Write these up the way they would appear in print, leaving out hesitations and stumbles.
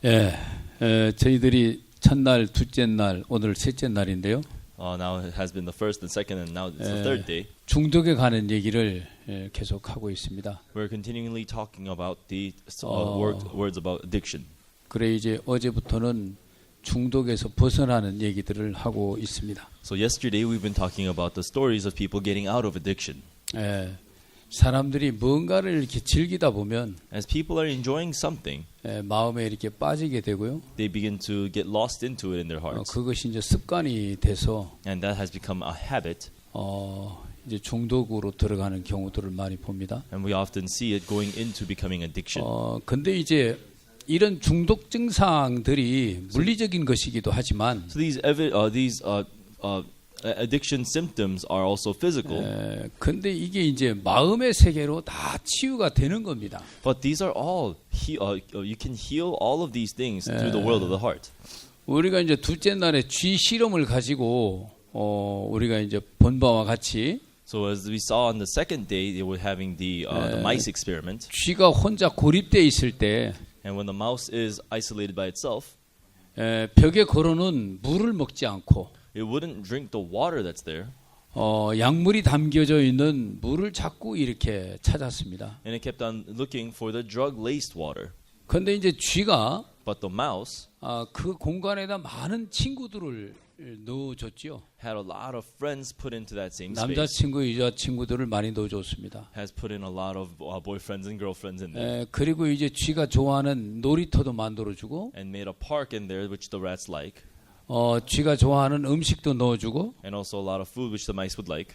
예, 저희들이 첫날, 둘째 날, 오늘 셋째 날인데요. Now it has been the first and second, and now it's the third day. 중독에 관한 얘기를 계속 하고 있습니다. We're continually talking about the words about addiction. 그래 이제 어제부터는 중독에서 벗어나는 얘기들을 하고 있습니다. So yesterday we've been talking about the stories of people getting out of addiction. 예, 사람들이 뭔가를 이렇게 즐기다 보면 As people are enjoying something, 마음에 이렇게 빠지게 되고요. they begin to get lost into it in their hearts, 그것이 이제 습관이 돼서 and that has become a habit. 이제 중독으로 들어가는 경우들을 많이 봅니다. And we often see it going into becoming addiction. 근데 이제 이런 중독 증상들이 물리적인 것이기도 하지만 So these addiction symptoms are also physical. 근데 이게 이제 마음의 세계로 다 치유가 되는 겁니다. But these are all you can heal all of these things through the world of the heart. 우리가 이제 둘째 날에 쥐 실험을 가지고 우리가 이제 본 바와 같이 So as we saw on the second day, they were having the mice experiment. 쥐가 혼자 고립돼 있을 때 And when the mouse is isolated by itself, 벽에 걸어놓은 물을 먹지 않고 it wouldn't drink the water that's there. 약물이 담겨져 있는 물을 자꾸 이렇게 찾았습니다. And it kept on looking for the drug-laced water. 그런데 이제 쥐가 But the mouse 그 공간에다 많은 친구들을 넣어줬죠. had a lot of friends put into that same space. 남자친구, 여자친구들을 많이 넣어줬습니다. Has put in a lot of boyfriends and girlfriends in there. 그리고 이제 쥐가 좋아하는 놀이터도 만들어주고 And made a park in there which the rats like. 쥐가 좋아하는 음식도 넣어주고 And also a lot of food which the mice would like.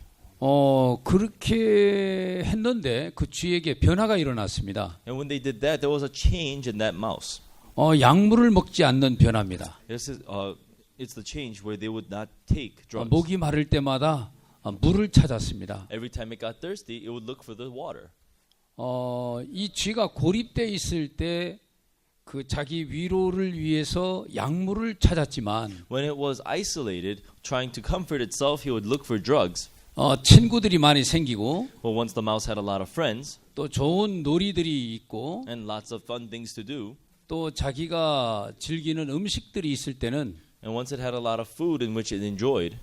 그렇게 했는데 그 쥐에게 변화가 일어났습니다. And when they did that, there was a change in that mouse. 약물을 먹지 않는 변화입니다. It's the change where they would not take drugs. 목이 마를 때마다 물을 찾았습니다. Every time it got thirsty, it would look for the water. 이 쥐가 고립돼 있을 때 그 자기 위로를 위해서 약물을 찾았지만 When it was isolated, trying to comfort itself, he would look for drugs. 친구들이 많이 생기고 But once the mouse had a lot of friends 또 좋은 놀이들이 있고 and lots of fun things to do, 또 자기가 즐기는 음식들이 있을 때는 and once it had a lot of food in which it enjoyed,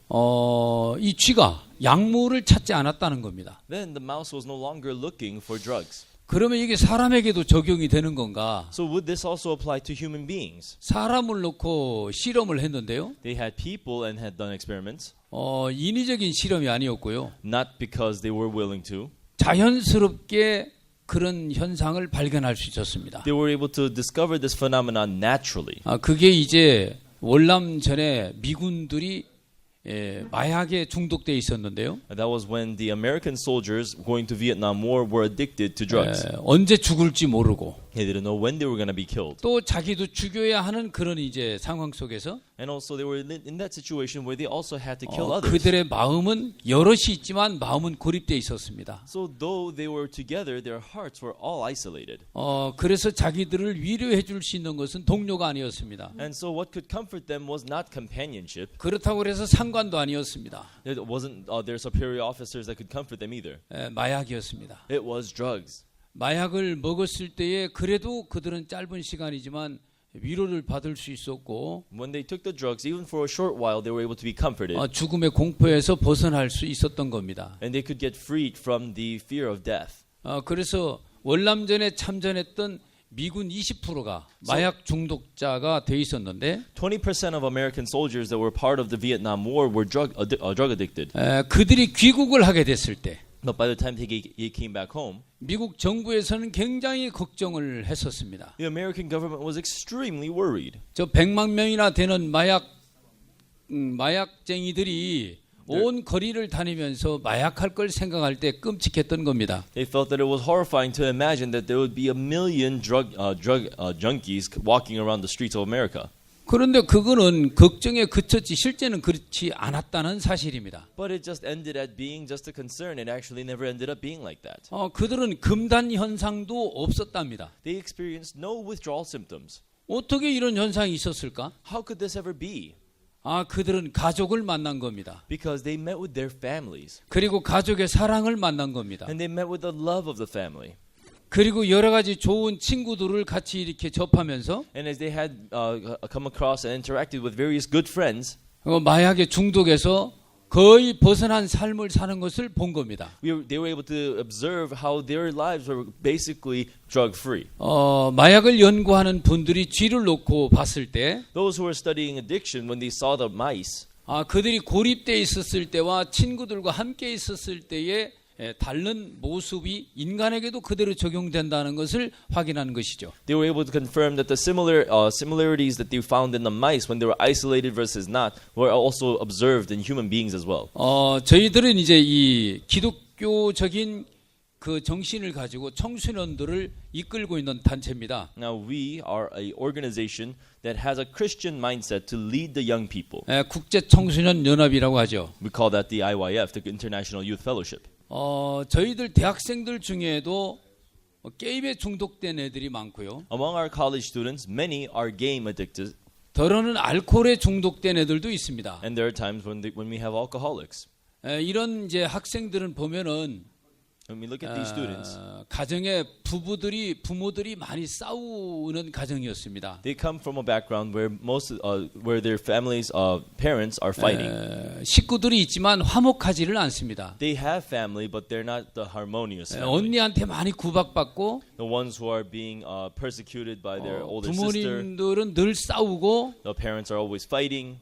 이 쥐가 약물을 찾지 않았다는 겁니다. then the mouse was no longer looking for drugs. 그러면 이게 사람에게도 적용이 되는 건가? So would this also apply to human beings? 사람을 놓고 실험을 했는데요. They had people and had done experiments, 인위적인 실험이 아니었고요. not because they were willing to. 자연스럽게 그런 현상을 발견할 수 있었습니다. They were able to discover this phenomenon naturally. 그게 이제 월남 전에 미군들이 마약에 중독돼 있었는데요. That was when the American soldiers going to Vietnam War were addicted to drugs. 언제 죽을지 모르고 They didn't know when they were going to be killed. 또 자기도 죽여야 하는 그런 이제 상황 속에서 And also they were in that situation where they also had to kill others. 그들의 마음은 여럿이 있지만 마음은 고립돼 있었습니다. So though they were together, their hearts were all isolated. 그래서 자기들을 위로해 줄 수 있는 것은 동료가 아니었습니다. And so what could comfort them was not companionship. 그렇다고 해서 상관도 아니었습니다. It wasn't their superior officers that could comfort them either. 마약이었습니다. It was drugs. 마약을 먹었을 때에 그래도 그들은 짧은 시간이지만 위로를 받을 수 있었고 When they took the drugs, even for a short while, they were able to be comforted. 죽음의 공포에서 벗어날 수 있었던 겁니다. And they could get freed from the fear of death. 그래서 월남전에 참전했던 미군 20%가 마약 중독자가 돼 있었는데 20% of American soldiers that were part of the Vietnam War were drug addicted. 그들이 귀국을 하게 됐을 때 But by the time they came back home, 미국 정부에서는 굉장히 걱정을 했었습니다. the American government was extremely worried. 저 100만 명이나 되는 마약쟁이들이 온 거리를 다니면서 마약할 걸 생각할 때 끔찍했던 겁니다. They felt that it was horrifying to imagine that there would be 1 million drug junkies walking around the streets of America. 그런데 그거는 걱정에 그쳤지 실제는 그렇지 않았다는 사실입니다. But it just ended at being just a concern. It actually never ended up being like that. 그들은 금단 현상도 없었답니다. They experienced no withdrawal symptoms. 어떻게 이런 현상이 있었을까? How could this ever be? 그들은 가족을 만난 겁니다. Because they met with their families. 그리고 가족의 사랑을 만난 겁니다. And they met with the love of the family. 그리고 여러 가지 좋은 친구들을 같이 이렇게 접하면서 And as they had come across and interacted with various good friends, 마약의 중독에서 거의 벗어난 삶을 사는 것을 본 겁니다. they were able to observe how their lives were basically drug-free. 마약을 연구하는 분들이 쥐를 놓고 봤을 때 Those who were studying addiction, when they saw the mice, 그들이 고립되어 있었을 때와 친구들과 함께 있었을 때의 다른 모습이 인간에게도 그대로 적용된다는 것을 확인하는 것이죠. they were able to confirm that the similarities that they found in the mice when they were isolated versus not were also observed in human beings as well. 저희들은 이제 이 기독교적인 그 정신을 가지고 청소년들을 이끌고 있는 단체입니다. Now we are a organization that has a Christian mindset to lead the young people. 국제 청소년 연합이라고 하죠. We call that the IYF, the International Youth Fellowship. 저희들 대학생들 중에도 게임에 중독된 애들이 많고요. Among our college students, many are game addicted, 더러는 알코올에 중독된 애들도 있습니다. and there are times when we have alcoholics. 이런 이제 학생들은 보면은 When we look at these students, 가정에 부모들이 많이 싸우는 가정이었습니다. they come from a background where where their families, parents are fighting. 식구들이 있지만 화목하지를 않습니다. They have family, but they're not the harmonious family. 언니한테 많이 구박받고 The ones who are being persecuted by their older sister. 부모님들은 늘 싸우고 The parents are always fighting.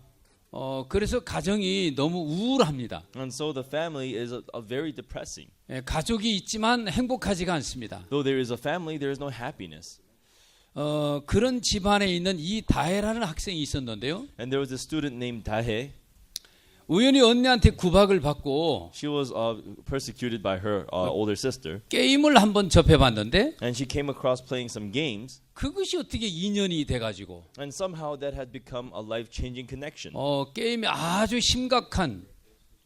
그래서 가정이 너무 우울합니다. And so the family is a very depressing. 가족이 있지만 행복하지가 않습니다. Though there is a family, there is no happiness. 그런 집안에 있는 이 다혜라는 학생이 있었는데요. And there was a student named Dahe. 우연히 언니한테 구박을 받고 She was persecuted by her older sister. 게임을 한번 접해봤는데 And she came across playing some games. 그것이 어떻게 인연이 돼가지고 And somehow that had become a life-changing connection. 게임에 아주 심각한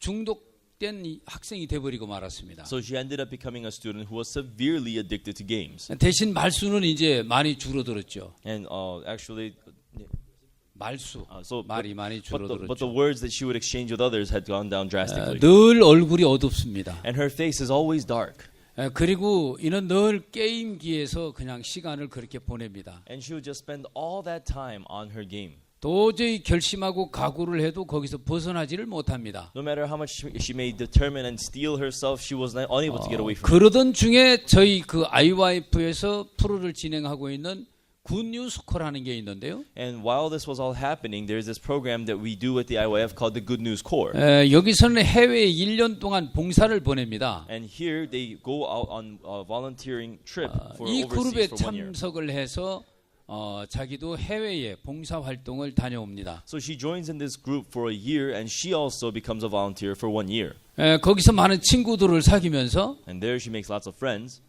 중독된 이 학생이 돼버리고 말았습니다. So she ended up becoming a student who was severely addicted to games. 대신 말수는 이제 많이 줄어들었죠. And actually, 말수, so 말이 많이 but the 줄어들었죠. words that she would exchange with others had gone down drastically. 늘 얼굴이 어둡습니다. And her face is always dark. 그리고 이는 늘 게임기에서 그냥 시간을 그렇게 보냅니다. And she would just spend all that time on her game. 도저히 결심하고 각오를 해도 거기서 벗어나지를 못합니다. No matter how much she may determine and steel herself, she was unable to get away from it. 그러던 중에 저희 그 IYF에서 프로를 진행하고 있는 굿뉴스코라는 게 있는데요. And while this was all happening, there's this program that we do at the IYF called the Good News Corps. 여기서는 해외에 1년 동안 봉사를 보냅니다. And here they go out on a volunteering trip for 이 그룹에 overseas for 1 year. 참석을 해서 자기도 해외에 봉사 활동을 다녀옵니다. So she joins in this group for a year, and she also becomes a volunteer for 1 year. 거기서 많은 친구들을 사귀면서 And there she makes lots of friends.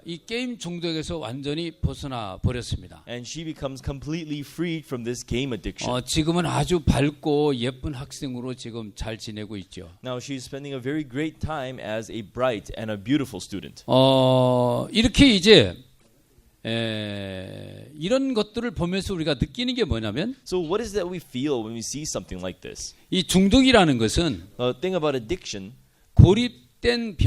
이 게임 중독에서 완전히 벗어나 버렸습니다. And she becomes completely freed from this game addiction. 지금은 아주 밝고 예쁜 학생으로 지금 잘 지내고 있죠. Now she's spending a very great time as a bright and a beautiful student. 이렇게 이제 이런 것들을 보면서 우리가 느끼는 게 뭐냐면 So what is that we feel when we see something like this? 이 중독이라는 것은 The thing about addiction 고립된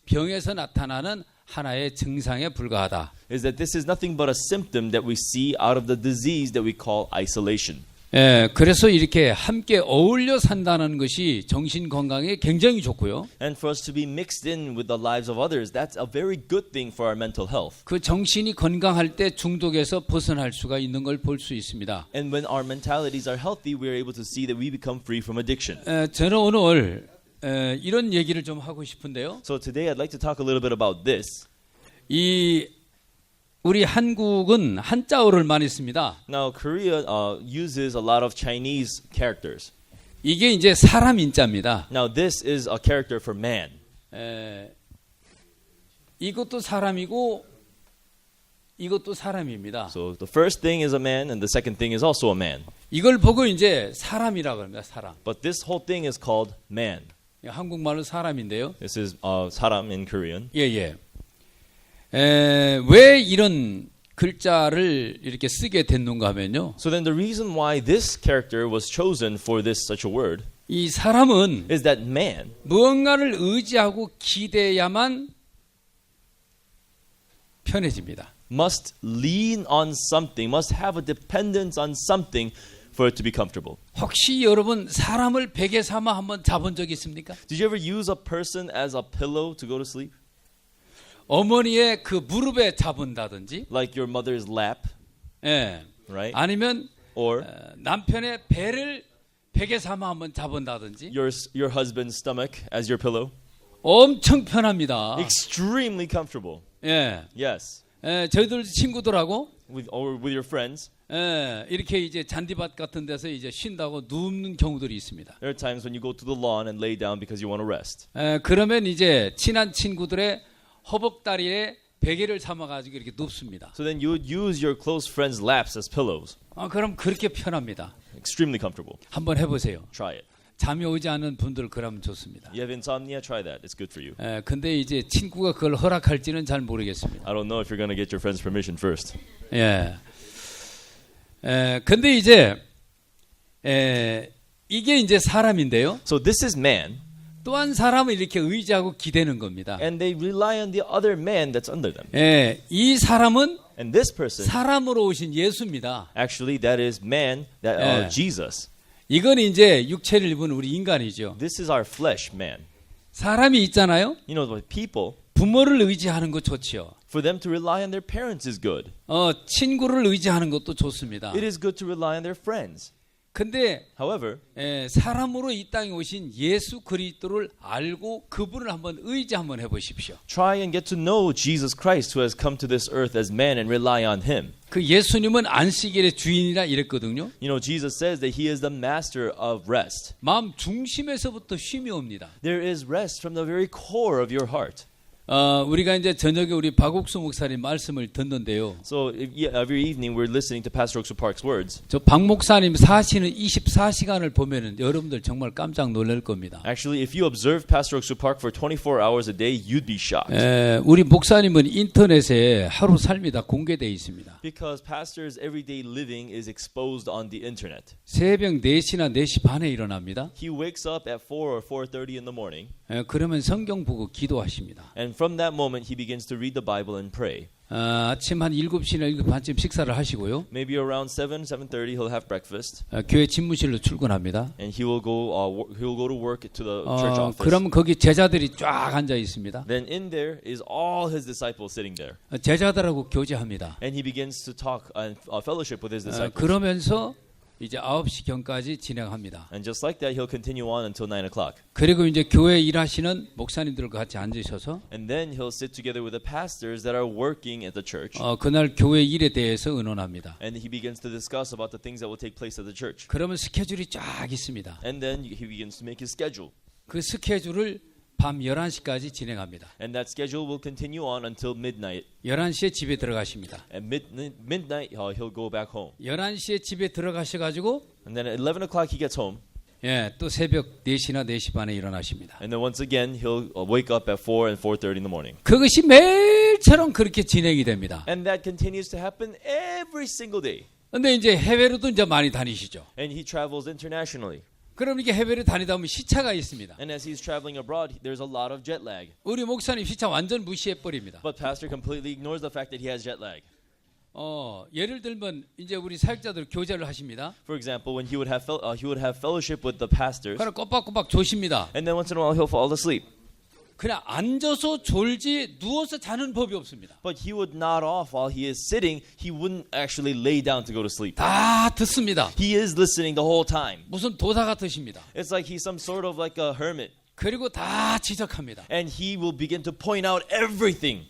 병에서 나타나는 하나의 증상에 불과하다. is that this is nothing but a symptom that we see out of the disease that we call isolation. 그래서 이렇게 함께 어울려 산다는 것이 정신 건강에 굉장히 좋고요. And for us to be mixed in with the lives of others, that's a very good thing for our mental health. 그 정신이 건강할 때 중독에서 벗어날 수가 있는 걸 볼 수 있습니다. And when our mentalities are healthy, we are able to see that we become free from addiction. 저는 오늘 이런 얘기를 좀 하고 싶은데요. So today I'd like to talk a little bit about this. 우리 한국은 한자어를 많이 씁니다. Now Korea uses a lot of Chinese characters. 이게 이제 사람 인자입니다. Now this is a character for man. 이것도 사람이고 이것도 사람입니다. So the first thing is a man and the second thing is also a man. 이걸 보고 이제 사람이라고 합니다. 사람. But this whole thing is called man. 한국말로 사람인데요. This is 사람 in Korean. 예. 왜 이런 글자를 이렇게 쓰게 됐는가 하면요. So then the reason why this character was chosen for this such a word 이 사람은 is that man 무언가를 의지하고 기대야만 편해집니다. must lean on something, must have a dependence on something for it to be comfortable. 혹시 여러분 사람을 베개 삼아 한번 자본 적 있습니까? Did you ever use a person as a pillow to go to sleep? 어머니의 그 무릎에 자본다든지, Like your mother's lap, 예. right? 아니면 Or 남편의 배를 베개 삼아 한번 자본다든지, your husband's stomach as your pillow. 엄청 편합니다. Extremely comfortable. 예. Yes. 저희들 친구들하고 Or with your friends. 이렇게 이제 잔디밭 같은 데서 이제 쉰다고 눕는 경우들이 있습니다. There are times when you go to the lawn and lay down because you want to rest. 그러면 이제 친한 친구들의 허벅다리에 베개를 삼아 가지고 이렇게 눕습니다. So then you would use your close friends' laps as pillows. 그럼 그렇게 편합니다. Extremely comfortable. 한번 해보세요. Try it. 잠이 오지 않는 분들 그러면 좋습니다. You have insomnia? Try that. It's good for you. 근데 이제 친구가 그걸 허락할지는 잘 모르겠습니다. I don't know if you're going to get your friend's permission first. 예. 근데 이제 이게 이제 사람인데요. So this is man, 또한 사람을 이렇게 의지하고 기대는 겁니다. and they rely on the other man that's under them. 이 사람은 And this person, 사람으로 오신 예수입니다. actually, that is man, that Yeah. Jesus. 이건 이제 육체를 입은 우리 인간이죠. This is our flesh man. 사람이 있잖아요. You know, what people, 부모를 의지하는 거 좋지요. for them to rely on their parents is good. 친구를 의지하는 것도 좋습니다. It is good to rely on their friends. 근데 However, 사람으로 이 땅에 오신 예수 그리스도를 알고 그분을 한번 의지 한번 해보십시오. try and get to know Jesus Christ who has come to this earth as man and rely on him. 그 예수님은 안식일의 주인이라 이랬거든요. You know, Jesus says that he is the master of rest. 마음 중심에서부터 쉼이 옵니다. There is rest from the very core of your heart. 우리가 이제 저녁에 우리 박옥수 목사님 말씀을 듣는데요. So every evening we're listening to Pastor Oksu Park's words. 저 박 목사님 사시는 24시간을 보면은 여러분들 정말 깜짝 놀랄 겁니다. Actually, if you observe Pastor Oksu Park for 24 hours a day, you'd be shocked. 우리 목사님은 인터넷에 하루 삶이 다 공개되어 있습니다. Because pastor's everyday living is exposed on the internet. 새벽 4시나 4시 반에 일어납니다. He wakes up at 4 or 4:30 in the morning. 그러면 성경 보고 기도하십니다. And from that moment, he begins to read the Bible and pray. 아침 한 7시나 7시 반쯤 식사를 하시고요. Maybe around 7:30, he'll have breakfast, 교회 집무실로 출근합니다. and he will go to work to the church office. 그럼 거기 제자들이 쫙 앉아 있습니다. Then in there is all his disciples sitting there, 제자들하고 교제합니다. and he begins to talk and fellowship with his disciples. 그러면서 이제 9시경까지 진행합니다. And just like that, he'll continue on until 9 o'clock. 그리고 이제 교회 일하시는 목사님들과 같이 앉으셔서 And then he'll sit together with the pastors that are working at the church. 그날 교회 일에 대해서 의논합니다. And he begins to discuss about the things that will take place at the church. 그러면 스케줄이 쫙 있습니다. And then he begins to make his schedule. 그 스케줄을 밤 11시까지 진행합니다. And that schedule will continue on until midnight. 11시에 집에 들어가십니다. At midnight, he'll go back home. 11시에 집에 들어가셔가지고 And then at 11 o'clock, he gets home. 또 새벽 4시나 4시 반에 일어나십니다. And then once again, he'll wake up at 4 and 4:30 in the morning. 그것이 매일처럼 그렇게 진행이 됩니다. And that continues to happen every single day. 근데 이제 해외로도 이제 많이 다니시죠. And he travels internationally. 그럼 이게 해외를 다니다 보면 시차가 있습니다. And as he's traveling abroad, there's a lot of jet lag. 우리 목사님 시차 완전 무시해 버립니다. But pastor completely ignores the fact that he has jet lag. 예를 들면 이제 우리 사역자들 교제를 하십니다. For example, when he would have fellowship with the pastors, 그럼 꼬박꼬박 조십니다. and then once in a while he'll fall asleep. 그냥 앉아서 졸지 누워서 자는 법이 없습니다. But he would nod off while he is sitting. He wouldn't actually lay down to go to sleep. 다 듣습니다. He is listening the whole time. 무슨 도사 같으십니다. It's like he's some sort of like a hermit. 그리고 다 지적합니다. And he will begin to point out everything.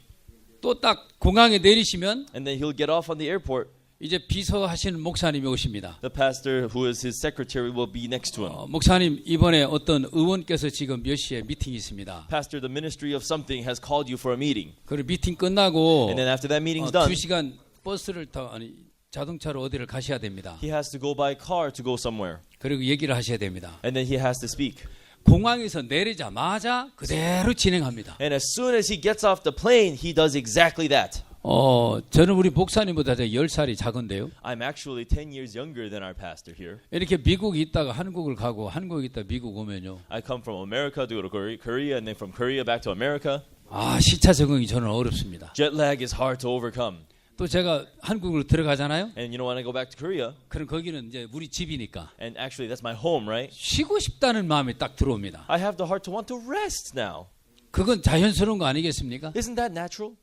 또 딱 공항에 내리시면 And then he'll get off on the airport. 이제 비서하시는 목사님이 오십니다. The pastor who is his secretary will be next to him. 목사님 이번에 어떤 의원께서 지금 몇 시에 미팅이 있습니다. Pastor, the ministry of something has called you for a meeting. 그리고 미팅 끝나고 And then after that meeting's done, 2시간 버스를 자동차로 어디를 가셔야 됩니다. he has to go by car to go somewhere. 그리고 얘기를 하셔야 됩니다. And then he has to speak. 공항에서 내리자마자 그대로 진행합니다. And as soon as he gets off the plane, he does exactly that. 저는 우리 목사님보다 10살이 작은데요. I'm actually 10 years younger than our pastor here. 이렇게 미국에 있다가 한국을 가고 한국에 있다 미국 오면요. I come from America to go to Korea and then from Korea back to America. 시차 적응이 저는 어렵습니다. Jet lag is hard to overcome. 또 제가 한국으로 들어가잖아요. And you know, when I go back to Korea, 그럼 거기는 이제 우리 집이니까 and actually that's my home, right? 쉬고 싶다는 마음이 딱 들어옵니다. I have the heart to want to rest now. 그건 자연스러운 거 아니겠습니까? Isn't that natural?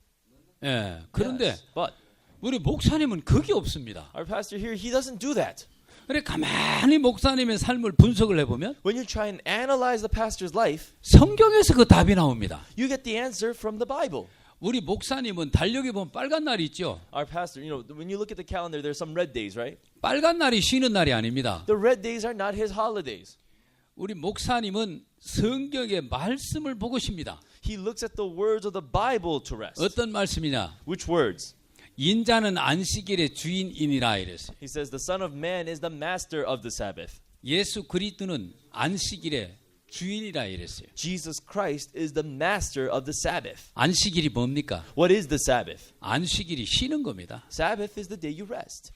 예. 그런데 Yes. But 우리 목사님은 그게 없습니다. our pastor here, he doesn't do that. 그래 가만히 목사님의 삶을 분석을 해보면 When you try and analyze the pastor's life, 성경에서 그 답이 나옵니다. you get the answer from the Bible. 우리 목사님은 달력에 보면 빨간 날이 있죠. Our pastor, you know, when you look at the calendar, there's some red days, right? 빨간 날이 쉬는 날이 아닙니다. The red days are not his holidays. 우리 목사님은 성경의 말씀을 보고 쉽니다. He looks at the words of the Bible to rest. 어떤 말씀이냐? Which words? 인자는 안식일의 주인이니라 이랬어요. He says the Son of Man is the master of the Sabbath. 예수 그리스도는 안식일의 주인이라 이랬어요. Jesus Christ is the master of the Sabbath. 안식일이 뭡니까? What is the Sabbath? 안식일이 쉬는 겁니다. Sabbath is the day you rest.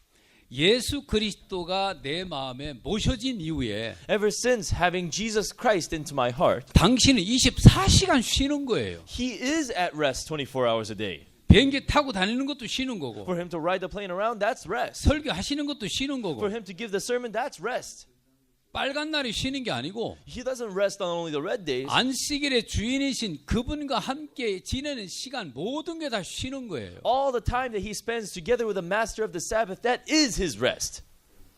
예수 그리스도가 내 마음에 모셔진 이후에 Ever since having Jesus Christ into my heart, 당신은 24시간 쉬는 거예요. he is at rest 24 hours a day. 비행기 타고 다니는 것도 쉬는 거고 For him to ride the plane around, that's rest. 설교하시는 것도 쉬는 For 거고 him to give the sermon, that's rest. 빨간 날이 쉬는 게 아니고 He doesn't rest on only the red days. 안식일의 주인이신 그분과 함께 지내는 시간 모든 게 다 쉬는 거예요. All the time that he spends together with the master of the Sabbath, that is his rest.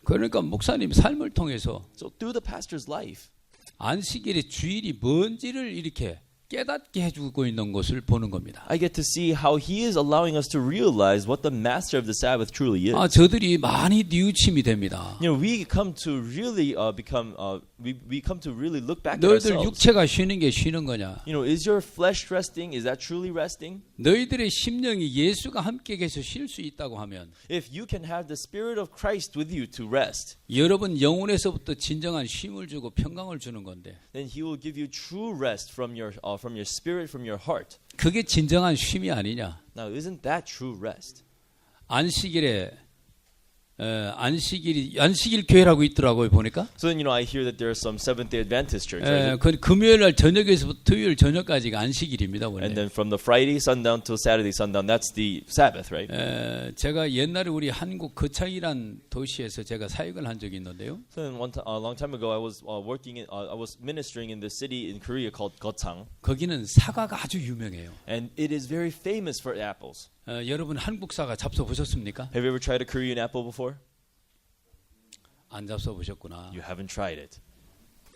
그러니까 목사님 삶을 통해서 So through the pastor's life, 안식일의 주일이 뭔지를 이렇게 깨닫게 해주고 있는 것을 보는 겁니다. I get to see how he is allowing us to realize what the master of the Sabbath truly is. 저들이 많이 뉘우침이 됩니다. You know, we come to really we come to really look back at 너희들 ourselves. 육체가 쉬는 게 쉬는 거냐? You know, is your flesh resting? Is that truly resting? 너희들의 심령이 예수가 함께 계셔 쉴 수 있다고 하면 If you can have the Spirit of Christ with you to rest, 여러분 영혼에서부터 진정한 쉼을 주고 평강을 주는 건데 then He will give you true rest from your spirit, from your heart. 그게 진정한 쉼이 아니냐? Now, isn't that true rest? 안식일에 안식일 교회라고 있더라고요 보니까. So then, you know, I hear that there are some Seventh-day Adventist church, right? 그 금요일 날 저녁에서부터 토요일 저녁까지가 안식일입니다. 원래. And then from the Friday sundown till Saturday sundown, that's the Sabbath, right? 제가 옛날에 우리 한국 거창이란 도시에서 제가 사역을 한 적이 있는데요. So then a long time ago, I was I was ministering in the city in Korea called Gochang, 거기는 사과가 아주 유명해요. and it is very famous for apples. 여러분 한국 사과 잡숴 보셨습니까? Have you ever tried a Korean apple before? 안 잡숴 보셨구나. You haven't tried it.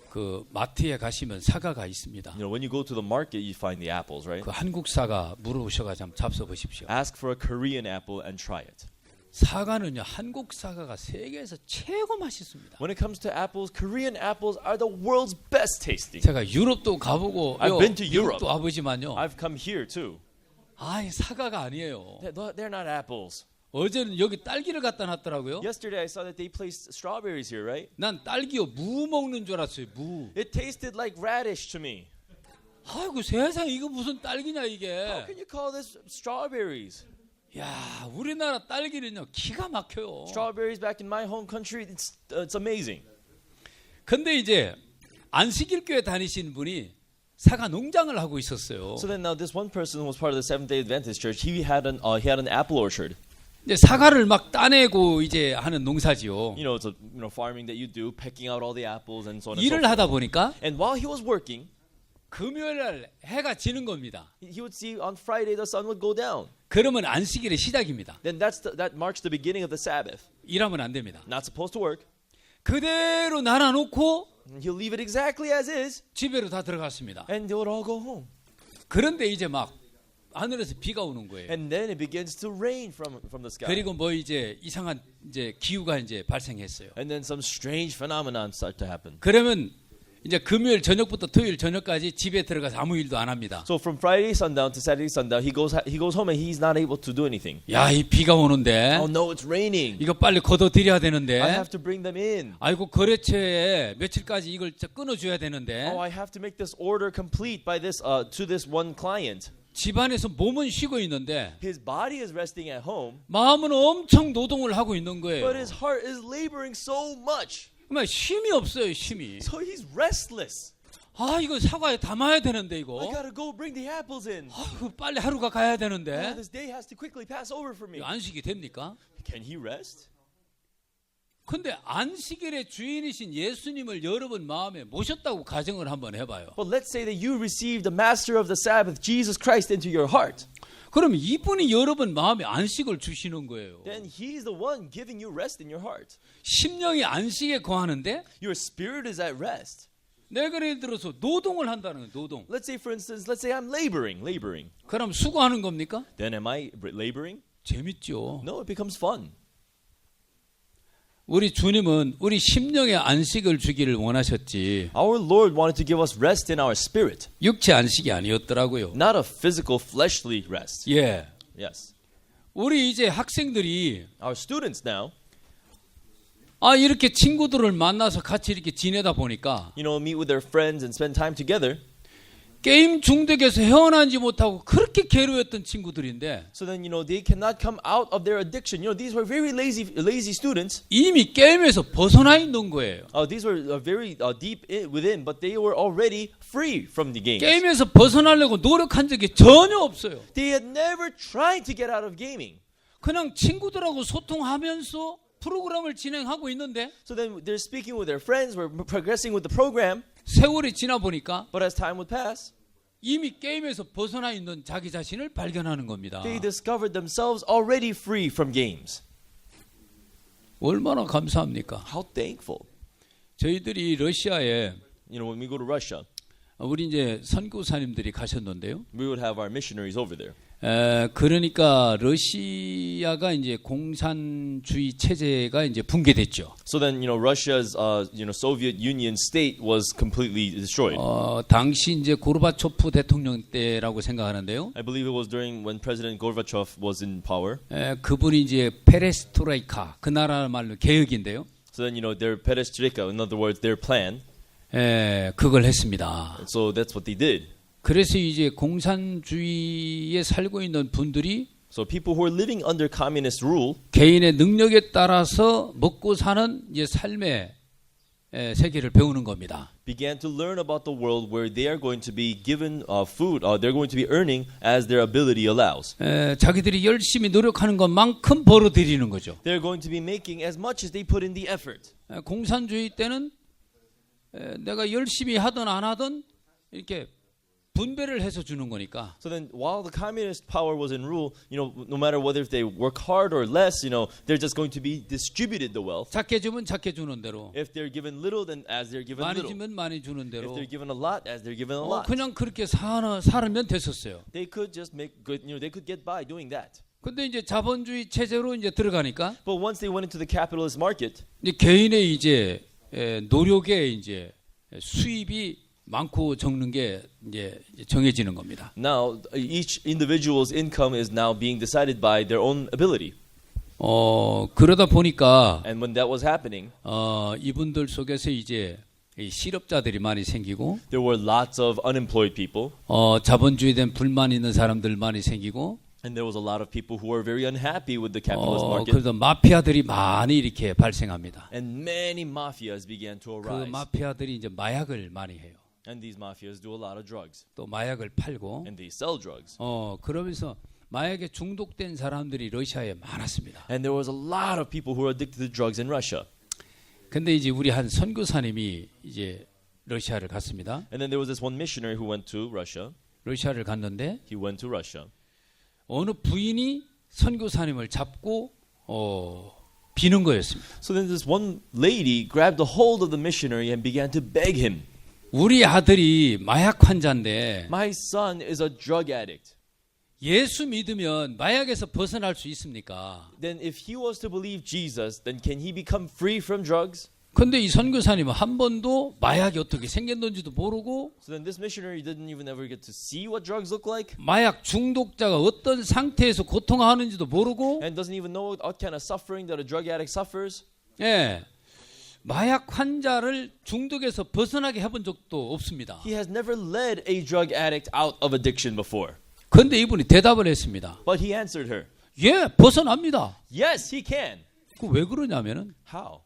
그 마트에 가시면 사과가 있습니다. You know, when you go to the market, you find the apples, right? 그 한국 사과 물어보셔가지고 한번 잡숴 보십시오. Ask for a Korean apple and try it. 사과는요 한국 사과가 세계에서 최고 맛있습니다. When it comes to apples, Korean apples are the world's best tasting. 제가 유럽도 가보고 I've been to 미국도 와보지만요. I've come here too. 이 사과가 아니에요. They're not apples. 어제는 여기 딸기를 갖다 놨더라고요. Yesterday I saw that they placed strawberries here, right? 난 딸기요 무 먹는 줄 알았어요. 무. It tasted like radish to me. 아이고 세상에 이거 무슨 딸기냐 How 이게. can you call this strawberries? 야 우리나라 딸기는요 기가 막혀요. Strawberries back in my home country, it's amazing. 근데 이제 안식일 교회 다니신 분이 사과 농장을 하고 있었어요. So then now this one person who was part of the Seventh-day Adventist church, he had an apple orchard. 이제 사과를 막 따내고 이제 하는 농사지요. You know, it's a farming that you do, pecking out all the apples and so on and so 일을 forth. 하다 보니까 And while he was working, 금요일 날 해가 지는 겁니다. he would see on Friday the sun would go down. 그러면 안식일의 시작입니다. Then that marks the beginning of the Sabbath. 일하면 안 됩니다. Not supposed to work. 그대로 놔놓고 He'll leave it exactly as is, 집에로 다 들어갔습니다. and they would all go home. 그런데 이제 막 하늘에서 비가 오는 거예요. And then it begins to rain from the sky. 그리고 뭐 이제 이상한 이제 기후가 이제 발생했어요. And then some strange phenomenon start to happen. 그러면 이제 금요일 저녁부터 토요일 저녁까지 집에 들어가서 아무 일도 안 합니다. So from Friday sundown to Saturday sundown, he goes home and he's not able to do anything. 야, 이 비가 오는데 Oh no, it's raining. 이거 빨리 걷어들여야 되는데 I have to bring them in. 아이고 거래처에 며칠까지 이걸 끊어줘야 되는데 Oh, I have to make this order complete by this to this one client. 집안에서 몸은 쉬고 있는데 His body is resting at home, 마음은 엄청 노동을 하고 있는 거예요. but his heart is laboring so much. 정말 쉼이 없어요, 쉼이. So he's restless. 아, 이거 사과에 담아야 되는데 I 이거. gotta go bring the apples in. 아이고, 빨리 하루가 가야 Oh, 되는데. this day has to quickly pass over for me. 이거 안식이 됩니까? Can he rest? 근데 안식일의 주인이신 예수님을 여러분 마음에 모셨다고 가정을 한번 해봐요. But let's say that you received the master of the Sabbath, Jesus Christ, into your heart. 그럼 이분이 여러분 마음에 안식을 주시는 거예요. Then he's the one giving you rest in your heart. 심령이 안식에 거하는데 Your spirit is at rest. 내가 예를 들어서 노동을 한다는 거예요. 노동. Let's say, for instance, let's say I'm laboring. 그럼 수고하는 겁니까? Then am I laboring? 재밌죠. No, it becomes fun. 우리 주님은 우리 심령의 안식을 주기를 원하셨지 Our Lord wanted to give us rest in our spirit, 육체 안식이 아니었더라고요. not a physical, fleshly rest. 예. Yes. 우리 이제 학생들이 Our students now, 이렇게 친구들을 만나서 같이 이렇게 지내다 보니까 meet with their friends and spend time together. 게임 중독에서 헤어나지 못하고 그렇게 괴로웠던 친구들인데 So then, they cannot come out of their addiction. These were very lazy students. 이미 게임에서 벗어나 있는 거예요. These were very deep within, but they were already free from the games. 게임에서 벗어나려고 노력한 적이 전혀 없어요. They had never tried to get out of gaming. 그냥 친구들하고 소통하면서 프로그램을 진행하고 있는데 So then they're speaking with their friends, we're progressing with the program, 세월이 지나 보니까 but as time would pass, 이미 게임에서 벗어나 있는 자기 자신을 발견하는 겁니다. they discovered themselves already free from games. 얼마나 감사합니까? How thankful. 저희들이 러시아에 When we go to Russia, 우리 이제 선교사님들이 가셨는데요. we would have our missionaries over there. 그러니까 러시아가 이제 공산주의 체제가 이제 붕괴됐죠. So then, Russia's, Soviet Union state was completely destroyed. 당시 이제 고르바초프 대통령 때라고 생각하는데요. I believe it was during when President Gorbachev was in power. 그분이 이제 페레스트로이카 그 나라 말로 개혁인데요. So then, their perestroika, in other words, their plan. 그걸 했습니다. So that's what they did. 그래서 이제 공산주의에 살고 있는 분들이 So people who are living under communist rule 개인의 능력에 따라서 먹고 사는 이제 삶의 세계를 배우는 겁니다. began to learn about the world where they are going to be given food, they're going to be earning as their ability allows. 자기들이 열심히 노력하는 것만큼 벌어들이는 거죠. They're going to be making as much as they put in the effort. 공산주의 때는 내가 열심히 하든 안 하든 이렇게 분배를 해서 주는 거니까. So then, while the communist power was in rule, no matter whether if they work hard or less, they're just going to be distributed the wealth. 작게 주면 작게 주는 대로. If they're given little, then as they're given 많이 little. 주면 많이 주는 If 대로. they're given a lot, as they're given a lot. 그냥 그렇게 살면 됐었어요. They could just make good. They could get by doing that. 근데 이제 자본주의 체제로 이제 들어가니까 But once they went into the capitalist market, 이제 개인의 이제 노력의 이제 수입이 많고 적는 게 이제 정해지는 겁니다. now each individual's income is now being decided by their own ability. 그러다 보니까 And when that was happening, 이분들 속에서 이제 이 실업자들이 많이 생기고 there were lots of unemployed people. 자본주의에 대한 불만 있는 사람들 많이 생기고 And there was a lot of people who were very unhappy with the capitalist market. 그래서 마피아들이 많이 이렇게 발생합니다. And many mafias began to 그 arise. 마피아들이 이제 마약을 많이 해요. And these mafias do a lot of drugs. 또 마약을 팔고 And they sell drugs. 그러면서 마약에 중독된 사람들이 러시아에 많았습니다. And there was a lot of people who were addicted to drugs in Russia. 근데 이제 우리 한 선교사님이 이제 러시아를 갔습니다. And then there was this one missionary who went to Russia. 러시아를 갔는데 He went to Russia. 어느 부인이 선교사님을 잡고 비는 거였습니다. So then this one lady grabbed a hold of the missionary and began to beg him. 우리 아들이 마약 환자인데 My son is a drug addict. 예수 믿으면 마약에서 벗어날 수 있습니까? Then if he was to believe Jesus, then can he become free from drugs? 근데 이 선교사님은 한 번도 마약이 어떻게 생겼는지도 모르고 So then this missionary didn't even ever get to see what drugs look like. 마약 중독자가 어떤 상태에서 고통하는지도 모르고 And doesn't even know what kind of suffering that a drug addict suffers. 마약 환자를 중독에서 벗어나게 해본 적도 없습니다. He has never led a drug addict out of addiction before. 그런데 이분이 대답을 했습니다. But he answered her, 예, 벗어납니다. yes, he can. 그 왜 그러냐면은 How?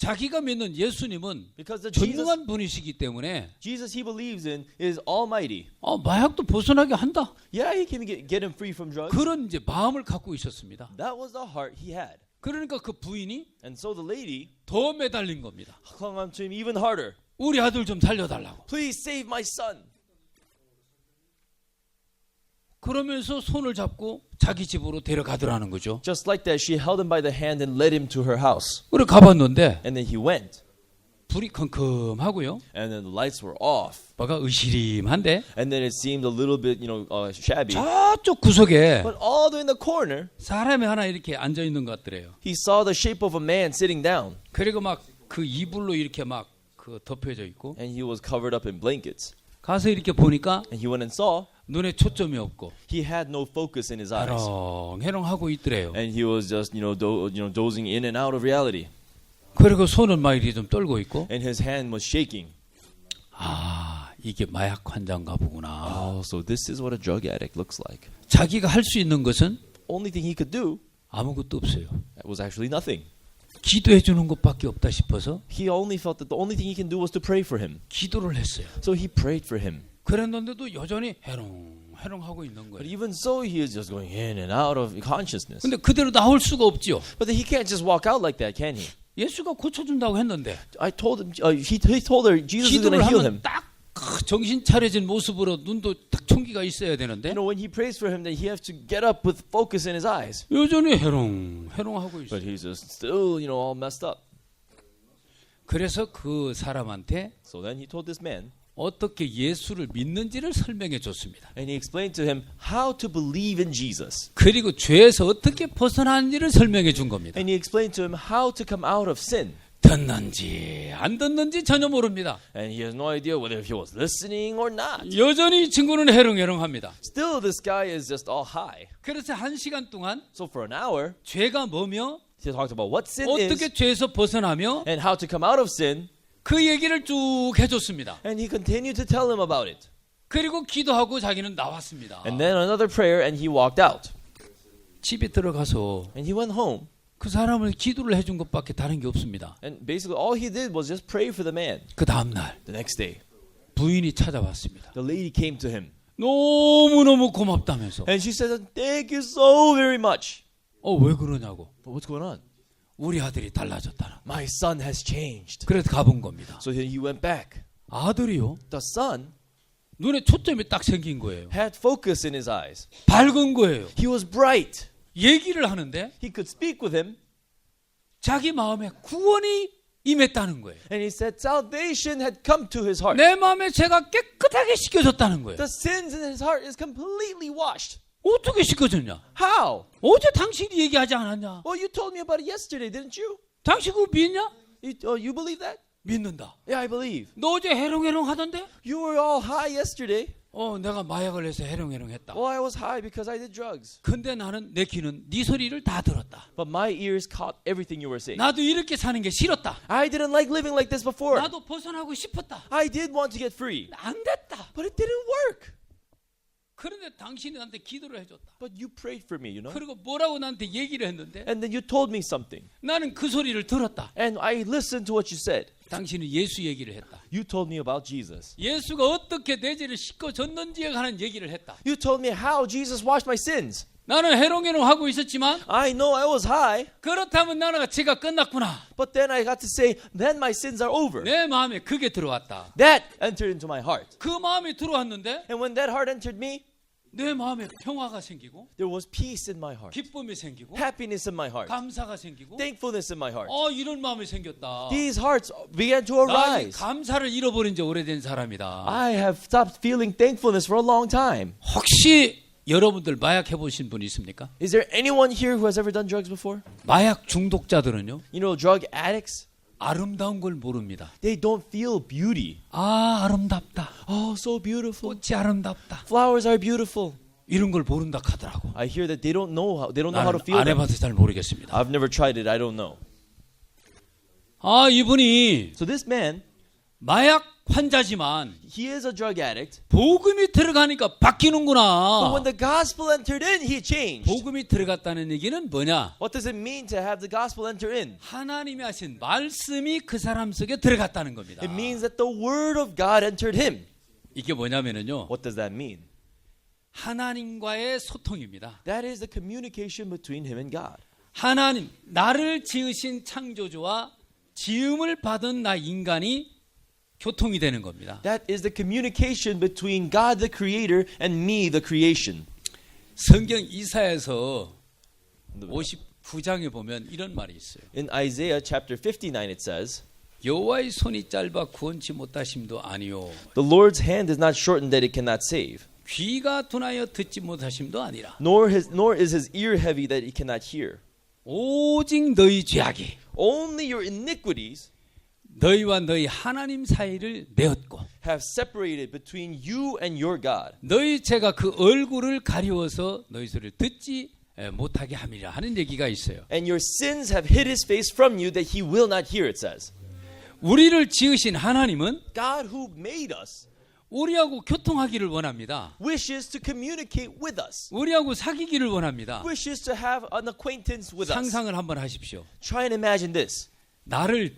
자기가 믿는 예수님은 Because the Jesus, 전능한 분이시기 때문에 Jesus he believes in is almighty. 마약도 벗어나게 한다. Yeah, he can get him free from drugs. 그런 이제 마음을 갖고 있었습니다. That was the heart he had. 그러니까 그 부인이 And so the lady 더 매달린 겁니다. clung on to him even harder. 우리 아들 좀 살려달라고. Please save my son. 그러면서 손을 잡고 자기 집으로 데려가더라는 거죠. Just like that, she held him by the hand and led him to her house. 그래 가봤는데 And then he went. 불이 컴컴하고요. And then the lights were off. 뭐가 으시림한데 And then it seemed a little bit, shabby. 저쪽 구석에 But all the way in the corner, 사람이 하나 이렇게 앉아 있는 것 같더래요. he saw the shape of a man sitting down. 그리고 막 그 이불로 이렇게 막 그 덮여져 있고 And he was covered up in blankets. 가서 이렇게 보니까 And he went and saw. 눈에 초점이 없고 He had no focus in his eyes. 해롱하고 있더래요. And he was just, dozing in and out of reality. 그리고 손을 막 이렇게 좀 떨고 있고 And his hand was shaking. 이게 마약 환자인가 보구나. Oh, so this is what a drug addict looks like. 자기가 할 수 있는 것은 Only thing he could do 아무것도 없어요. was actually nothing. 기도해 주는 것밖에 없다 싶어서 He only felt that the only thing he can do was to pray for him. 기도를 했어요. So he prayed for him. 그랬는데도 여전히 해롱하고 있는 But 거예요. even so, he is just going in and out of consciousness. 근데 그대로 나올 수가 없죠. But then he can't just walk out like that, can he? 예수가 고쳐준다고 했는데 I told him, he told her Jesus is going 기도를 to heal 하면 him. 딱 정신 차려진 모습으로 눈도 딱 총기가 있어야 되는데 When he prays for him, then he has to get up with focus in his eyes. 여전히 해롱하고 있어요. But he's just still, all messed up. 그래서 그 사람한테 So then he told this man, 어떻게 예수를 믿는지를 설명해 줬습니다. and he explained to him how to believe in Jesus. 그리고 죄에서 어떻게 벗어나는지를 설명해 준 겁니다. And he explained to him how to come out of sin. 듣는지 안 듣는지 전혀 모릅니다. And he has no idea whether he was listening or not. 여전히 이 친구는 해롱해롱합니다. Still, this guy is just all high. 그래서 1시간 동안 So for an hour, 죄가 뭐며 he talked about what sin 어떻게 is 죄에서 벗어나며 and how to come out of sin. 그 얘기를 쭉 해줬습니다. And he continued to tell him about it. 그리고 기도하고 자기는 나왔습니다. And then another prayer, and he walked out. 집에 들어가서 And he went home. 그 사람을 기도를 해준 것밖에 다른 게 없습니다. And basically, all he did was just pray for the man. 그 다음 날 The next day, 부인이 찾아왔습니다. the lady came to him. 너무너무 고맙다면서. And she said, thank you so very much. 왜 그러냐고. But what's going on? 우리 아들이 달라졌다는. My son has changed. 그래서 가본 겁니다. So he went back. 아들이요. The son 눈에 초점이 딱 생긴 거예요. had focus in his eyes. 밝은 거예요. He was bright. 얘기를 하는데 He could speak with him. 자기 마음에 구원이 임했다는 거예요. And he said salvation had come to his heart. 내 마음에 죄가 깨끗하게 씻겨졌다는 거예요. The sins in his heart is completely washed. 어떻게 씻겨졌냐? How? 어제 당신이 얘기하지 않았냐? Well, you told me about it yesterday, didn't you? 당신 그거 믿냐? You believe that? 믿는다. Yeah, I believe. 너 어제 해롱해롱 하던데? You were all high yesterday. 내가 마약을 해서 해롱해롱 했다. Well, I was high because I did drugs. 근데 나는 내 귀는 네 소리를 다 들었다. But my ears caught everything you were saying. 나도 이렇게 사는 게 싫었다. I didn't like living like this before. 나도 벗어나고 싶었다. I did want to get free. 안 됐다. But it didn't work. 그런데 당신이 나한테 기도를 해줬다. But you prayed for me, 그리고 뭐라고 나한테 얘기를 했는데 And then you told me something. 나는 그 소리를 들었다. And I listened to what you said. 당신은 예수 얘기를 했다. You told me about Jesus. 예수가 어떻게 내 죄를 씻어줬는지에 관한 얘기를 했다. You told me how Jesus washed my sins. 나는 해롱해롱 하고 있었지만 I know I was high. 그렇다면 나는 죄가 끝났구나. But then I got to say, then my sins are over. 내 마음에 그게 들어왔다. That entered into my heart. 그 마음이 들어왔는데 And when that heart entered me, 내 마음에 평화가 생기고 there was peace in my heart. 기쁨이 생기고 Happiness in my heart. 감사가 생기고 Thankfulness in my heart. 이런 마음이 생겼다. These hearts began to 나 arise. 감사를 잃어버린 지 오래된 사람이다. I have stopped feeling thankfulness for a long time. 혹시 여러분들 마약 해보신 분 있습니까? Is there anyone here who has ever done drugs before? 마약 중독자들은요 Drug addicts, 아름다운 걸 모릅니다. they don't feel beauty. 아름답다. Oh, so beautiful. 꽃이 아름답다. Flowers are beautiful. 이런 걸 모른다 하더라고. I hear that they don't know how to feel 안 them. 해봐서 잘 모르겠습니다. I've never tried it. I don't know. 이분이 So this man, 마약 환자지만 He is a drug addict. 복음이 들어가니까 But 바뀌는구나. when the gospel entered in, he changed. 복음이 들어갔다는 얘기는 뭐냐? What does it mean to have the gospel enter in? 하나님이 하신 말씀이 그 사람 속에 들어갔다는 겁니다. It means that the word of God entered him. 이게 뭐냐면요. What does that mean? 하나님과의 소통입니다. That is the communication between him and God. 하나님, 나를 지으신 창조주와 지음을 받은 나 인간이 교통이 되는 겁니다. That is the communication between God the creator and me the creation. 성경 이사야서 59장에 보면 이런 말이 있어요. In Isaiah chapter 59 it says, 여호와의 손이 짧아 구원치 못하심도 아니요 the Lord's hand is not shortened that it cannot save, 귀가 둔하여 듣지 못하심도 아니라 nor is his ear heavy that he cannot hear. 오직 너희 죄악이 Only your iniquities 너희와 너희 하나님 사이를 메었고 have separated between you and your God. 너희 죄가 그 얼굴을 가리워서 너희 소리를 듣지 못하게 함이라 하는 얘기가 있어요. And your sins have hid his face from you that he will not hear, it says. 우리를 지으신 하나님은 God who made us 우리하고 교통하기를 원합니다. wishes to communicate with us. 우리하고 사귀기를 원합니다. Wishes to have an acquaintance with us. 상상을 한번 하십시오. Try and imagine this. 나를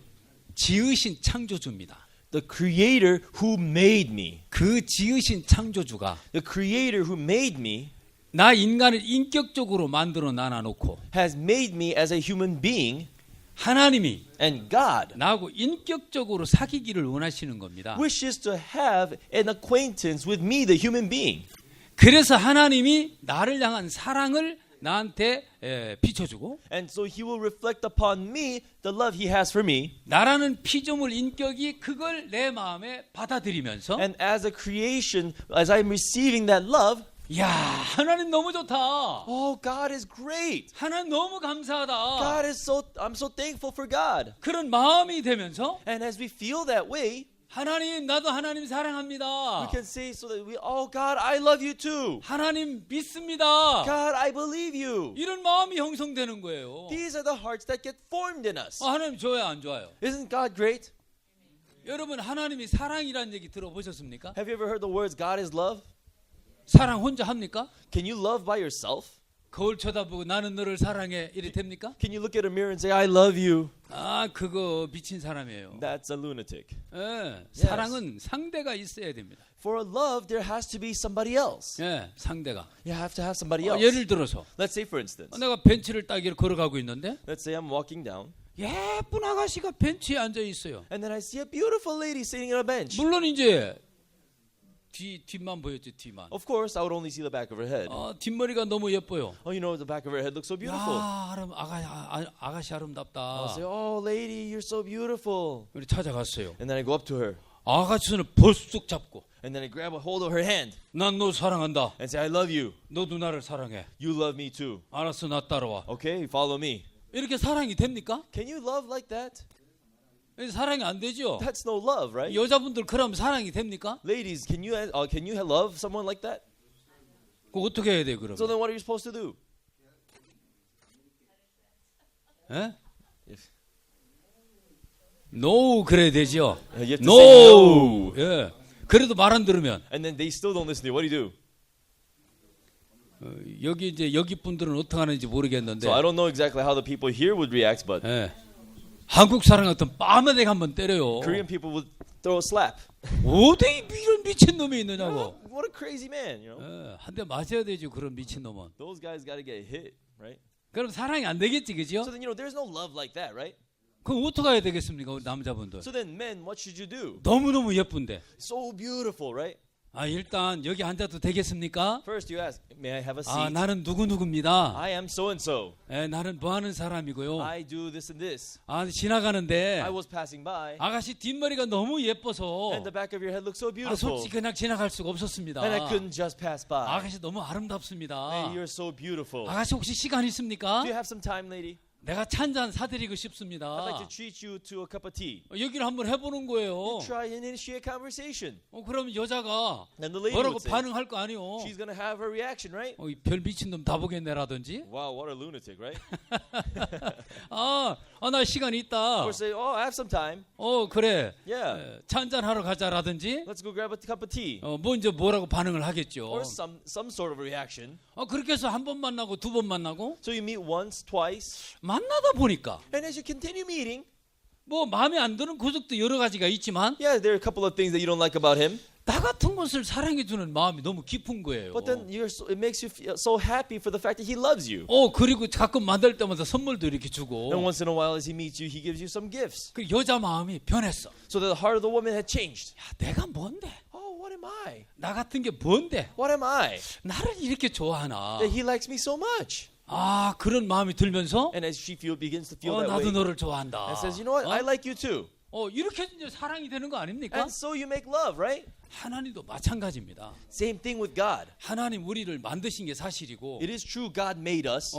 지으신 창조주입니다. The creator who made me. 그 지으신 창조주가 The creator who made me 나 인간을 인격적으로 만들어 놔놓고 has made me as a human being, 하나님이 and God 나하고 인격적으로 사귀기를 원하시는 겁니다. wishes to have an acquaintance with me, the human being. 그래서 하나님이 나를 향한 사랑을 나한테 비춰주고 And so he will reflect upon me the love he has for me. 나라는 피조물 인격이 그걸 내 마음에 받아들이면서 And as a creation, as I'm receiving that love, 야 하나님 너무 좋다. oh, God is great. 하나님 너무 감사하다. God is I'm so thankful for God. 그런 마음이 되면서 And as we feel that way, 하나님 나도 하나님 사랑합니다. we can say so that oh, God, I love you too. 하나님 믿습니다. God, I believe you. 이런 마음이 형성되는 거예요. These are the hearts that get formed in us. 하나님 좋아요 안 좋아요? Isn't God great? 여러분 하나님이 사랑이라는 얘기 들어보셨습니까? Have you ever heard the words God is love? 사랑 혼자 합니까? Can you love by yourself? 거울 쳐다보고 나는 너를 사랑해 이래 됩니까? Can you look at a mirror and say, I love you? 아 그거 미친 사람이에요. That's a lunatic. 예, 사랑은 상대가 있어야 됩니다. For love, there has to be somebody else. 예, 상대가. You have to have somebody else. 예를 들어서 Let's say, for instance, 내가 벤치를 따기로 걸어가고 있는데 let's say I'm walking down, 예쁜 아가씨가 벤치에 앉아 있어요. and then I see a beautiful lady sitting on a bench. 물론 이제 뒷만 보였죠, 뒤만. Of course, I would only see the back of her head. 뒷머리가 너무 예뻐요. Oh, you know, the back of her head looks so beautiful. 야, 아가씨 I'll 아름답다. say, oh, lady, you're so beautiful. 우리 찾아갔어요. And then I go up to her, 아가씨 손을 벌쑥 잡고 and then I grab a hold of her hand 난 너 사랑한다. and say, I love you. 너도 나를 사랑해. You love me too. 알았어, 나 따라와. Okay, follow me. 이렇게 사랑이 됩니까? Can you love like that? 사랑이 안 되죠. That's no love, right? 여자분들 그럼 사랑이 됩니까? Ladies, can you love someone like that? 그 어떻게 해야 돼 그럼? So then what are you supposed to do? 예? No 그래야 되죠. You have to No. say no. 예. 그래도 말 안 들으면 And then they still don't listen to you. What do you do? 여기 이제 여기 분들은 어떻게 하는지 모르겠는데. So I don't know exactly how the people here would react, but 예. 한국 사람 같은 빠마대가 한번 때려요. Korean people would throw a slap. 어디 이런 미친 놈이 있느냐고. What a crazy man, you know? 예. 한 대 맞아야 되죠 그런 미친 놈은. Those guys got to get hit, right? 그럼 사랑이 안 되겠지, 그죠? So then, there's no love like that, right? 그럼 어떻게 해야 되겠습니까, 우리 남자분들? So then, men, what should you do? 너무너무 예쁜데. So beautiful, right? 일단 여기 앉아도 되겠습니까? First, you ask, may I have a seat? 나는 누구누구입니다. I am so and so. 나는 뭐 하는 사람이고요. I do this and this. 지나가는데 I was passing by, 아가씨 뒷머리가 너무 예뻐서 and the back of your head looks so beautiful, 솔직히 그냥 지나갈 수가 없었습니다. and I couldn't just pass by. 아가씨 너무 아름답습니다. Hey, you're so beautiful. 아가씨 혹시 시간 있습니까? Do you have some time, lady? 내가 찬잔 사드리고 I'd 싶습니다. like to treat you to a cup of tea. 여기를 한번 해보는 거예요. Try and initiate conversation. 그럼 여자가 And the lady 뭐라고 would say, 반응할 거 아니요. she's going to have her reaction, right? 이 별 미친 놈 다 보겠네라든지. Wow, what a lunatic, right? 나 시간 있다. Or say, oh, I have some time. 그래. Yeah. 찬잔 하러 가자라든지. Let's go grab a cup of tea. 먼저 뭐라고 반응을 하겠죠. Or some sort of reaction. 그렇게 해서 한 번 만나고 두 번 만나고 So you meet once, twice. 만나다 보니까 And as you continue meeting, 뭐 마음에 안 드는 고적도 여러 가지가 있지만 yeah, there are a couple of things that you don't like about him. 나 같은 것을 사랑해주는 마음이 너무 깊은 거예요. But then it makes you feel so happy for the fact that he loves you. 그리고 가끔 만날 때마다 선물도 이렇게 주고. And once in a while as he meets you, he gives you some gifts. 그 여자 마음이 변했어. So that the heart of the woman had changed. 야, 내가 뭔데? Oh, what am I? 나 같은 게 뭔데? What am I? 나를 이렇게 좋아하나? That he likes me so much. 그런 마음이 들면서 And as she begins to feel that 나도 way, 너를 좋아한다. and says, you know what? I like you too. 이렇게 이제 사랑이 되는 거 아닙니까? And so you make love, right? 하나님도 마찬가지입니다. Same thing with God. 하나님 우리를 만드신 게 사실이고, It is true God made us.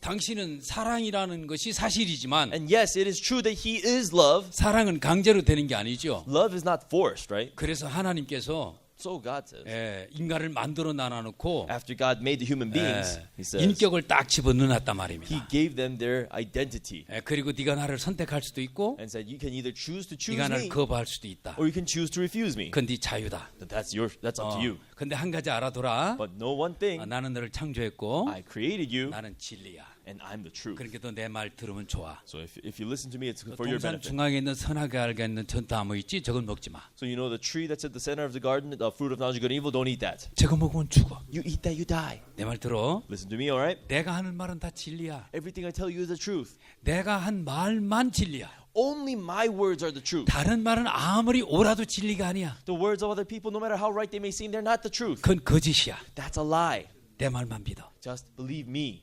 당신은 사랑이라는 것이 사실이지만 And yes, it is true that he is love. 사랑은 강제로 되는 게 아니죠. Love is not forced, right? 그래서 하나님께서 So God says. 인간을 만들어 놔놓고 After God made the human beings, he says, 인격을 딱 집어넣었단 he 말입니다. gave them their identity. 그리고 네가 나를 선택할 수도 있고 And said, you can either choose to choose 네가 나를 me, 거부할 수도 있다. or you can choose to refuse me. 그건 네 자유다. But that's up to you. 근데 한 가지 알아둬라. But know one thing, 나는 너를 창조했고 I created you, 나는 진리야. and I'm the truth. 그러니까 너 내 말 들으면 좋아. So if you listen to me, it's for your 동산 benefit. 중앙에 있는 선하게 알게 있는 전나무 있지? 저건 먹지 마. So you know the tree that's at the center of the garden, the fruit of knowledge of good and evil, don't eat that. 저거 먹으면 죽어. You eat that, you die. 내 말 들어. Listen to me, all right? 내가 하는 말은 다 진리야. Everything I tell you is the truth. 내가 한 말만 진리야. Only my words are the truth. 다른 말은 아무리 옳아도 진리가 아니야. The words of other people, no matter how right they may seem, they're not the truth. 그건 거짓이야. That's a lie. 내 말만 믿어. Just believe me.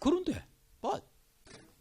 그런데 But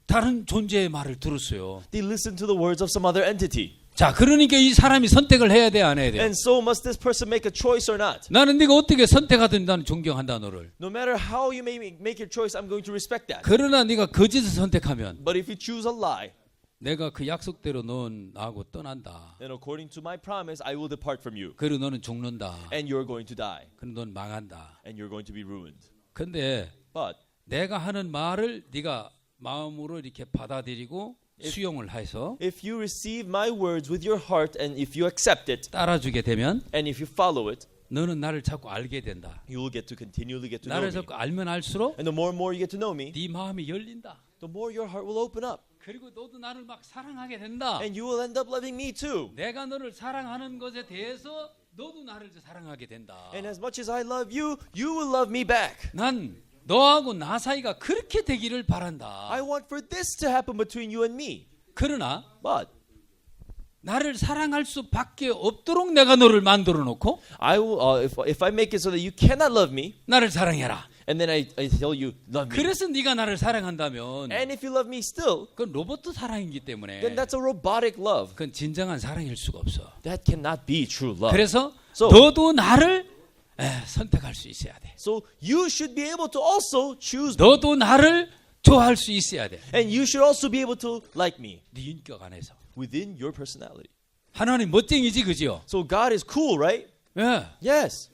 다른 존재의 말을 들었어요. they listen to the words of some other entity. 자, 그러니까 이 사람이 선택을 해야 돼, 안 해야 돼? And so must this person make a choice or not? 나는 네가 어떻게 선택하든 나는 존경한다 너를. No matter how you may make your choice, I'm going to respect that. 그러나 네가 거짓을 선택하면 But if you choose a lie, 내가 그 약속대로 넌 나하고 떠난다. then according to my promise, I will depart from you. 그리고 너는 죽는다. And you're going to die. 그럼 넌 망한다. And you're going to be ruined. 근데 But 내가 하는 말을 네가 마음으로 이렇게 받아들이고 수용을 해서 if you receive my words with your heart and if you accept it 따라주게 되면 and if you follow it, 너는 나를 자꾸 알게 된다. you will continually get to know 나를 me. 자꾸 알면 알수록 And the more and more you get to know me, 네 마음이 열린다. the more your heart will open up. 그리고 너도 나를 막 사랑하게 된다. And you will end up loving me too. 내가 너를 사랑하는 것에 대해서 너도 나를 사랑하게 된다. And as much as I love you, you will love me back. 난 너하고 나 사이가 그렇게 되기를 바란다. I want for this to happen between you and me. 그러나 But 나를 사랑할 수밖에 없도록 내가 너를 만들어 놓고 I will, if I make it so that you cannot love me, 나를 사랑해라. and then I tell you love me, 그래서 네가 나를 사랑한다면 and if you love me still, 그건 로봇 사랑이기 때문에 then that's a robotic love. 그건 진정한 사랑일 수가 없어. That cannot be true love. 그래서 So- 너도 나를 선택할 수 있어야 돼. So you should be able to also choose me, 너도 나를 좋아할 수 있어야 돼. and you should also be able to like me 네 인격 안에서. within your personality. 하나님 멋쟁이지 그지요? So God is cool, right? 예, Yes,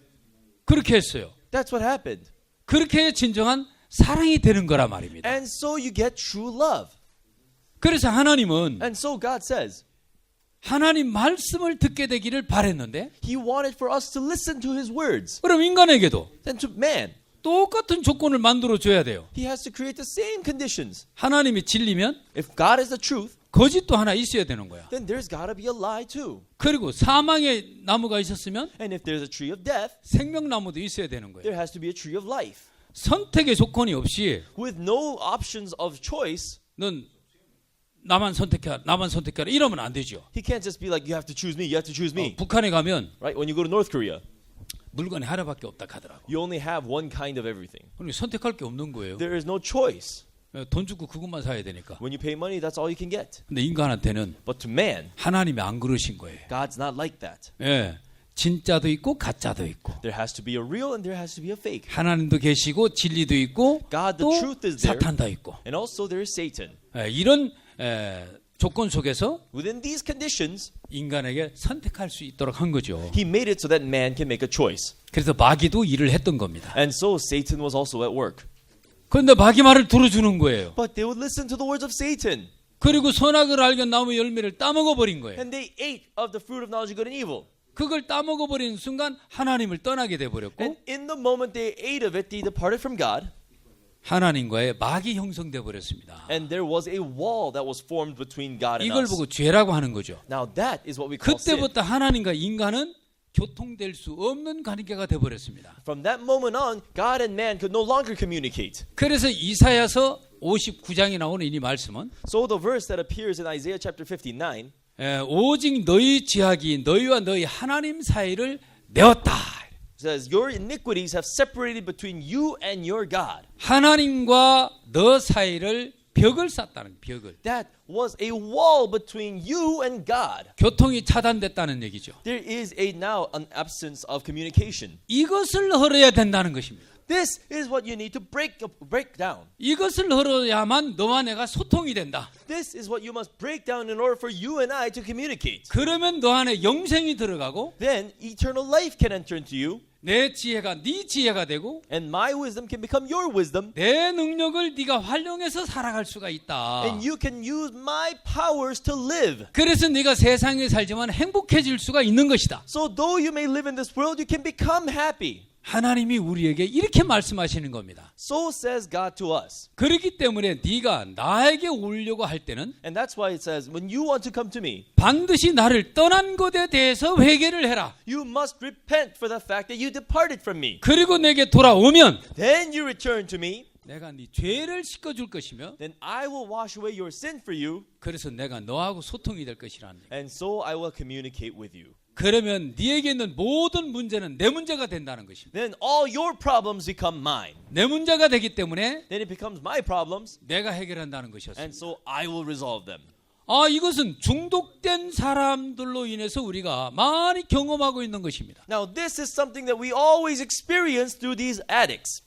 그렇게 했어요. that's what happened. 그렇게 진정한 사랑이 되는 거란 말입니다. And so you get true love. 그래서 하나님은 And so God says, 하나님 말씀을 듣게 되기를 바랬는데 He wanted for us to listen to His words. 그럼 인간에게도 Then to man, 똑같은 조건을 만들어 줘야 돼요. He has to create the same conditions. 하나님이 진리면 If God is the truth, 거짓도 하나 있어야 되는 거야. then there's got to be a lie too. 그리고 사망의 나무가 있었으면 And if there's a tree of death, 생명나무도 있어야 되는 거예요. there has to be a tree of life. 선택의 조건이 없이 With no options of choice, 넌 나만 선택해라 이러면 안 되죠. He can't just be like, you have to choose me, you have to choose me. 북한에 가면 Right? When you go to North Korea, 물건이 하나밖에 없다 하더라고. you only have one kind of everything. 그러니까 선택할 게 없는 거예요. There is no choice. 돈 주고 그것만 사야 되니까. When you pay money, that's all you can get. 근데 인간한테는 But to man, 하나님이 안 그러신 거예요. God's not like that. 예. 진짜도 있고 가짜도 있고 There has to be a real and there has to be a fake. 하나님도 계시고 진리도 있고 God, the 또 truth is there. 사탄도 있고 And also there is Satan. 이런 조건 속에서 Within these conditions, 인간에게 선택할 수 있도록 한 거죠. he made it so that man can make a choice. 그래서 마귀도 일을 했던 겁니다. And so Satan was also at work. 그런데 마귀 말을 들어주는 거예요. But they would listen to the words of Satan. 그리고 선악을 알게 나무 열매를 따먹어 버린 거예요. And they ate of the fruit of knowledge of good and evil. 그걸 따먹어 버리는 순간 하나님을 떠나게 돼 And 버렸고 in the moment they ate of it, they departed from God. 하나님과의 막이 형성돼 버렸습니다. And there was a wall that was formed between God and 이걸 us. 보고 죄라고 하는 거죠. Now that is what we call sin. 그때부터 하나님과 인간은 교통될 수 없는 관계가 돼 버렸습니다. From that moment on, God and man could no longer communicate. 그래서 이사야서 59장에 나오는 이 말씀은 So the verse that appears in Isaiah chapter 59, 오직 너희 지학이 너희와 너희 하나님 사이를 내었다. says, Your iniquities have separated between you and your God. 하나님과 너 사이를 벽을 쌌다는 벽을. That was a wall between you and God. 교통이 차단됐다는 얘기죠. There is now an absence of communication. 이것을 헐어야 된다는 것입니다. This is what you need to break down. 이것을 헐어야만 너와 내가 소통이 된다. This is what you must break down in order for you and I to communicate. 그러면 너 안에 영생이 들어가고 Then eternal life can enter into you, 내 지혜가 네 지혜가 되고 and my wisdom can become your wisdom, 내 능력을 네가 활용해서 살아갈 수가 있다. and you can use my powers to live. 그래서 네가 세상에 살지만 행복해질 수가 있는 것이다. So though you may live in this world, you can become happy. 하나님이 우리에게 이렇게 말씀하시는 겁니다. So says God to us. 그렇기 때문에 네가 나에게 오려고 할 때는 And that's why it says, when you want to come to me, 반드시 나를 떠난 것에 대해서 회개를 해라. you must repent for the fact that you departed from me. 그리고 내게 돌아오면 Then you return to me, 내가 네 죄를 씻어줄 것이며 then I will wash away your sin for you, 그래서 내가 너하고 소통이 될 것이라는 얘기. and so I will communicate with you. 그러면 네에게 있는 모든 문제는 내 문제가 된다는 것입니다. Then all your problems become mine. 내 문제가 되기 때문에 Then it becomes my problems, 내가 해결한다는 것이었습니다. and so I will resolve them. 이것은 중독된 사람들로 인해서 우리가 많이 경험하고 있는 것입니다. Now this is something that we always experience through these addicts.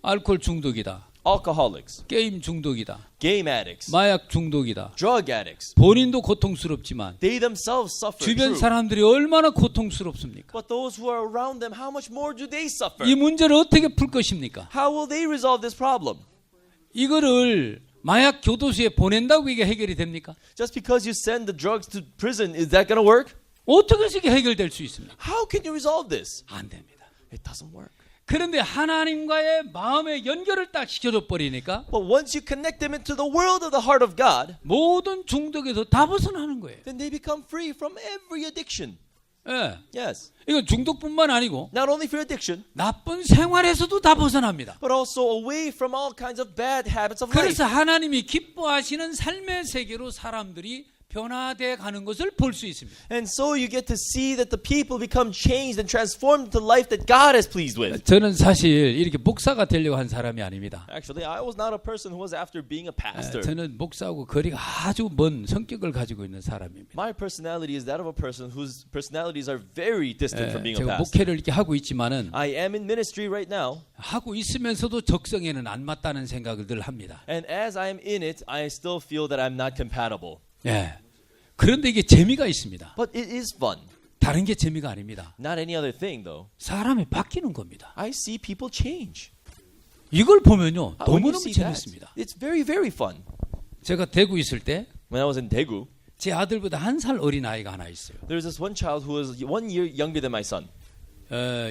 알코올 중독이다. Alcoholics, 게임 중독이다. game addicts, 마약 중독이다. drug addicts. 본인도 고통스럽지만 They themselves suffer. 주변 True. 사람들이 얼마나 고통스럽습니까? But those who are around them, how much more do they suffer? 이 문제를 어떻게 풀 것입니까? How will they resolve this problem? 이거를 마약 교도소에 보낸다고 이게 해결이 됩니까? Just because you send the drugs to prison, is that going to work? 어떻게 해서 이게 해결될 수 있습니까? How can you resolve this? 안 됩니다. It doesn't work. 그런데 하나님과의 마음의 연결을 딱 시켜줘 버리니까 But once you connect them into the world of the heart of God, 모든 중독에서 다 벗어나는 거예요. then they become free from every addiction. 예. Yes. 이건 중독뿐만 아니고 Not only for addiction, 나쁜 생활에서도 다 벗어납니다. but also away from all kinds of bad habits of life. 그래서 하나님이 기뻐하시는 삶의 세계로 사람들이 변화돼 가는 것을 볼 수 있습니다. And so you get to see that the people become changed and transformed into life that God is pleased with. 저는 사실 이렇게 목사가 되려고 한 사람이 아닙니다. Actually, I was not a person who was after being a pastor. 저는 목사하고 거리가 아주 먼 성격을 가지고 있는 사람입니다. My personality is that of a person whose personalities are very distant from being a 제가 pastor. 목회를 이렇게 하고 있지만은 I am in ministry right now, 하고 있으면서도 적성에는 안 맞다는 생각을 늘 합니다. and as I am in it, I still feel that I'm not compatible. 예. 그런데 이게 재미가 있습니다. But it is fun. 다른 게 재미가 아닙니다. Not any other thing, though. 사람이 바뀌는 겁니다. I see people change. 이걸 보면요. When you 너무너무 see that, 재밌습니다. it's very, very fun. 제가 대구 있을 때 When I was in Daegu, 제 아들보다 1살 어린 아이가 하나 있어요. there was this one child who was 1 year younger than my son.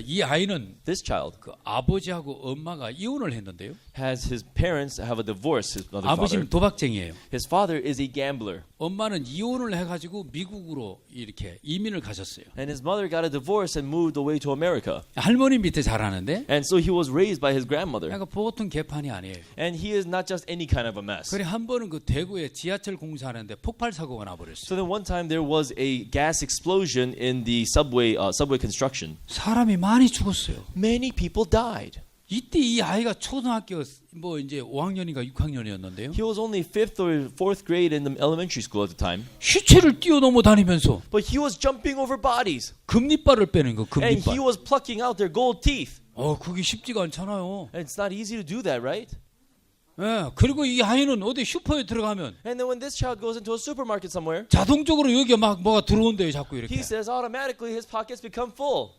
이 아이는 This child 그 아버지하고 엄마가 이혼을 했는데요. has his parents have a divorce. His mother, father. 아버지는 도박쟁이에요. His father is a gambler, 엄마는 이혼을 해가지고 미국으로 이렇게 이민을 가셨어요. and his mother got a divorce and moved away to America. 할머니 밑에 자라는데 And so he was raised by his grandmother. 그러니까 보통 개판이 아니에요. And he is not just any kind of a mess. 그래 한 번은 그 대구에 지하철 공사하는데 폭발 사고가 나버렸어요. So then one time there was a gas explosion in the subway construction. 사람이 많이 죽었어요. Many people died. 이때 이 아이가 초등학교 뭐 이제 5학년인가 6학년이었는데요. He was only 5th or 4th grade in the elementary school at the time. 시체를 뛰어넘어 다니면서 But he was jumping over bodies. 금리빨을 빼는 거, And 금리빨. he was plucking out their gold teeth. 그게 쉽지가 않잖아요. And it's not easy to do that, right? 예, 그리고 이 아이는 어디 슈퍼에 들어가면 And then when this child goes into a supermarket somewhere, 자동적으로 여기에 막 뭐가 들어온대요, 자꾸 이렇게. he says automatically his pockets become full.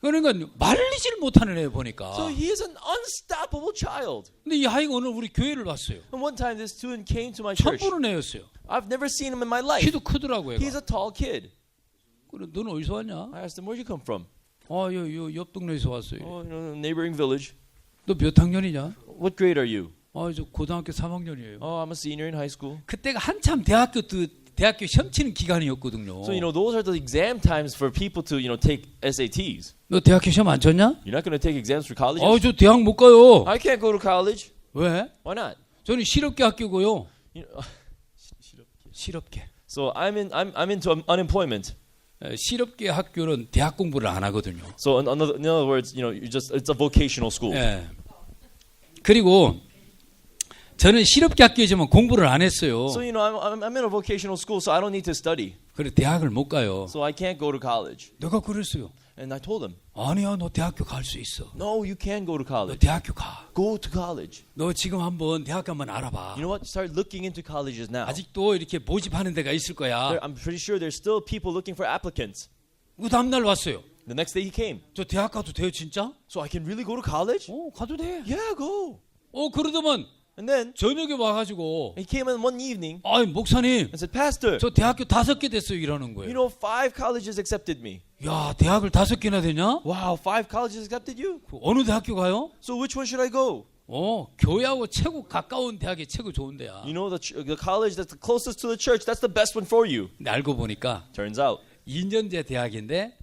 그러니까 말리질 못하는 애 보니까. So he is an unstoppable child. 근데 이 아이가 오늘 우리 교회를 왔어요. And one time this student came to my 처음 church. 보는 애였어요. I've never seen him in my life. 키도 크더라고 He's 애가. a tall kid. 그래, 너는 어디서 왔냐? I asked him, where'd you come from? 요 옆 동네에서 왔어요. Oh, neighboring village. 너 몇 학년이냐? What grade are you? 저 고등학교 3학년이에요. Oh, I'm a senior in high school. 그때가 한참 대학교 시험 치는 기간이었거든요. So, those are the exam times for people to, take SATs. 너 대학교 시험 안 쳤냐? You're not going to take exams for colleges? 저 대학 못 가요. I can't go to college. 왜? Why not? 저는 실업계 학교고요. 실업계. So I'm into unemployment. 실업계 학교는 대학 공부를 안 하거든요. So in other words, it's a vocational school. 예. 그리고 저는 실업계 학교지만 공부를 안 했어요. So I'm in a vocational school, so I don't need to study. 그래 대학을 못 가요. So I can't go to college. 내가 그랬어요. And I told him, 아니야, 너 대학교 갈 수 있어. no, you can go to 너 college. 대학교 가. Go to college. 너 지금 한번 대학 한번 알아봐. You know what? Start looking into colleges now. 아직도 이렇게 모집하는 데가 있을 거야. I'm pretty sure there's still people looking for applicants. 그 다음날 왔어요. The next day he came. 저 대학 가도 돼요, 진짜? So I can really go to college? 가도 돼. Yeah, go. 그러더만 And then 저녁에 와가지고 he came in one evening 목사님, and said, Pastor, 저 대학교 5개 됐어요, 이러는 거예요. 5 colleges accepted me. 야, 대학을 5개나 되냐? Wow, 5 colleges accepted you? 어느 대학교 가요? So which one should I go? 교회하고 최고 가까운 대학이 최고 좋은 데야. The college that's the closest to the church, that's the best one for you. 근데 알고 보니까 Turns out. 2년제 대학인데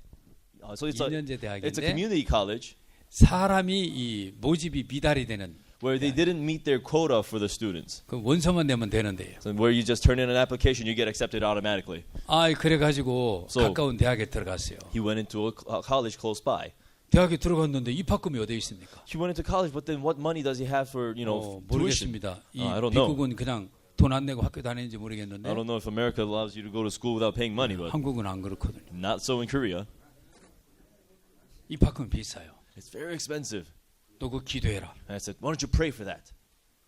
So it's 2년제 a 대학인데 community college 사람이 이 모집이 미달이 되는 where they didn't meet their quota for the students. 그 원서만 내면 되는 데예요. So where you just turn in an application, you get accepted automatically. 그래가지고 So- 가까운 대학에 들어갔어요. He went into a college close by. 대학에 들어갔는데 입학금이 어디 있습니까? He went into college, but then what money does he have for, tuition? 모르겠습니다. 이 I don't know. 미국은 그냥 돈 안 내고 학교 다니는지 I 모르겠는데 don't know if America allows you to go to school without paying money, but 한국은 안 그렇거든요. not so in Korea. 입학금 비싸요. It's very expensive. 너 그 기도해라. And I said, why don't you pray for that?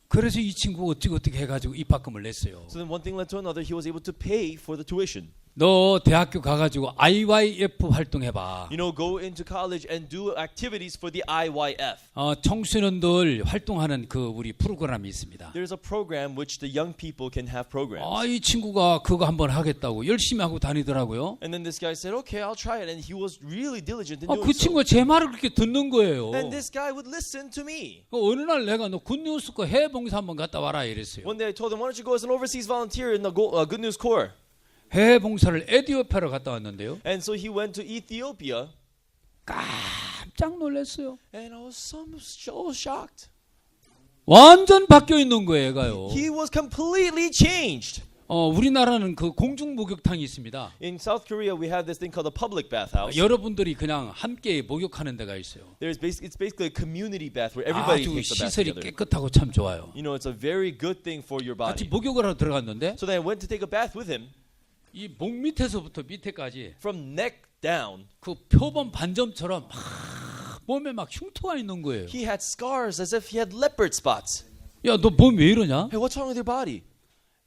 그래서 이 친구 어떻게 해가지고 입학금을 냈어요. So then one thing led to another. He was able to pay for the tuition. 너 대학교 가가지고 IYF 활동해봐. Go into college and do activities for the IYF. 청소년들 활동하는 그 우리 프로그램이 있습니다. There's a program which the young people can have programs. 이 친구가 그거 한번 하겠다고 열심히 하고 다니더라고요. And then this guy said, okay, I'll try it. And he was really diligent in 그 doing so. 친구가 제 말을 그렇게 듣는 거예요. And this guy would listen to me. 어느 날 내가 너 굿뉴스 거 해외 봉사 한번 갔다 와라 이랬어요. One day I told him, why don't you go as an overseas volunteer in the Good News Corps? 해외 봉사를 에티오피아로 갔다 왔는데요. And so he went to Ethiopia. 깜짝 놀랐어요. And I was so shocked. 완전 바뀌어 있는 거예요, 얘가요. He was completely changed. 우리나라는 그 공중 목욕탕이 있습니다. In South Korea, we have this thing called a public bathhouse. 여러분들이 그냥 함께 목욕하는 데가 있어요. It's basically a community bath where everybody 아주 takes a bath 시설이 together. 깨끗하고 참 좋아요. It's a very good thing for your 같이 body. 목욕을 하러 들어갔는데 So then I went to take a bath with him. 이 목 밑에서부터 밑에까지 From neck down, 그 표범 반점처럼 막 몸에 막 흉터가 있는 거예요. he had scars as if he had leopard spots. 야, 너 몸 왜 이러냐? Hey, what's wrong with your body?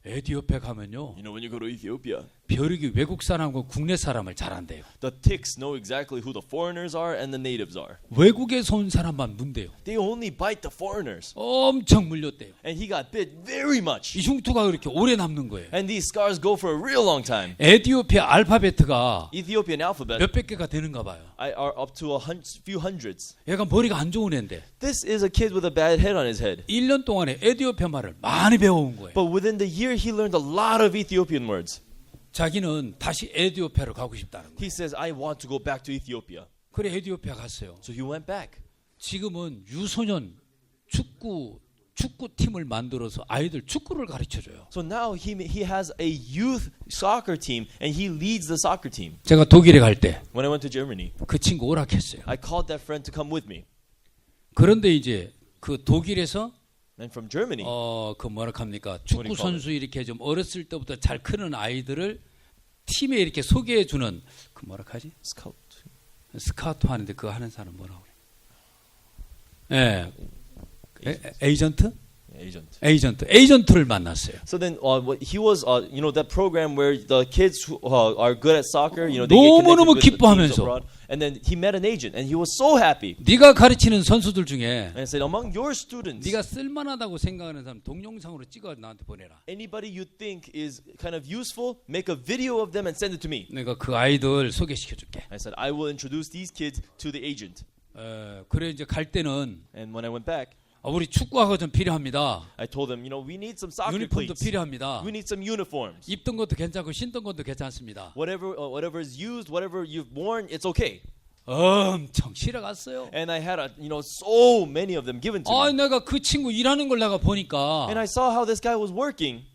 에티오피아 가면요. When you go to Ethiopia, 벼룩이 외국 사람과 국내 사람을 잘 안대요. the ticks know exactly who the foreigners are and the natives are. 외국에서 온 사람만 문대요. They only bite the foreigners. 엄청 물렸대요. And he got bit very much. 이 흉터가 그렇게 오래 남는 거예요. And these scars go for a real long time. 에티오피아 알파베트가 Ethiopian alphabet 몇백 개가 되는가 봐요. are up to a few hundreds. 얘가 머리가 안 좋은 애인데 This is a kid with a bad head on his head. 1년 동안에 에티오피아 말을 많이 배워온 거예요. But within the year, he learned a lot of Ethiopian words. 자기는 다시 에티오피아로 가고 싶다는 거예요. He says, I want to go back to Ethiopia. 그래 에티오피아 갔어요. So he went back. 지금은 유소년 축구팀을 만들어서 아이들 축구를 가르쳐줘요. So now he has a youth soccer team and he leads the soccer team. 제가 독일에 갈 때 그 When I went to Germany, 친구 오락했어요. I called that friend to come with me. 그런데 이제 그 독일에서 And from Germany, 그 뭐라 합니까? 축구 선수 이렇게 좀 어렸을 때부터 잘 크는 아이들을 팀에 이렇게 소개해 주는 그 뭐라 하지? scout. 스카우트 하는데 그거 하는 사람 뭐라고 그래? 에이전트? Agent. 에이전트를 만났어요. So then, he was, that program where the kids who are good at soccer, they get connected 너무너무 with the teams 기뻐하면서. abroad. And then he met an agent, and he was so happy. 네가 가르치는 선수들 중에 And said, among your students, 네가 쓸만하다고 생각하는 사람 동영상으로 찍어 나한테 보내라. anybody you think is kind of useful, make a video of them and send it to me. 내가 그 아이들 소개시켜 줄게. I said, I will introduce these kids to the agent. 그래 이제 갈 때는 And when I went back, 우리 축구화가 좀 필요합니다. I told them, we need some soccer 유니폼도 cleats. 필요합니다. We need some uniforms. 입던 것도 괜찮고 신던 것도 괜찮습니다. Whatever is used, whatever you've worn, it's okay. 엄청 실어갔어요. And I had so many of them given to me. 내가 그 친구 일하는 걸 내가 보니까 And I saw how this guy was working.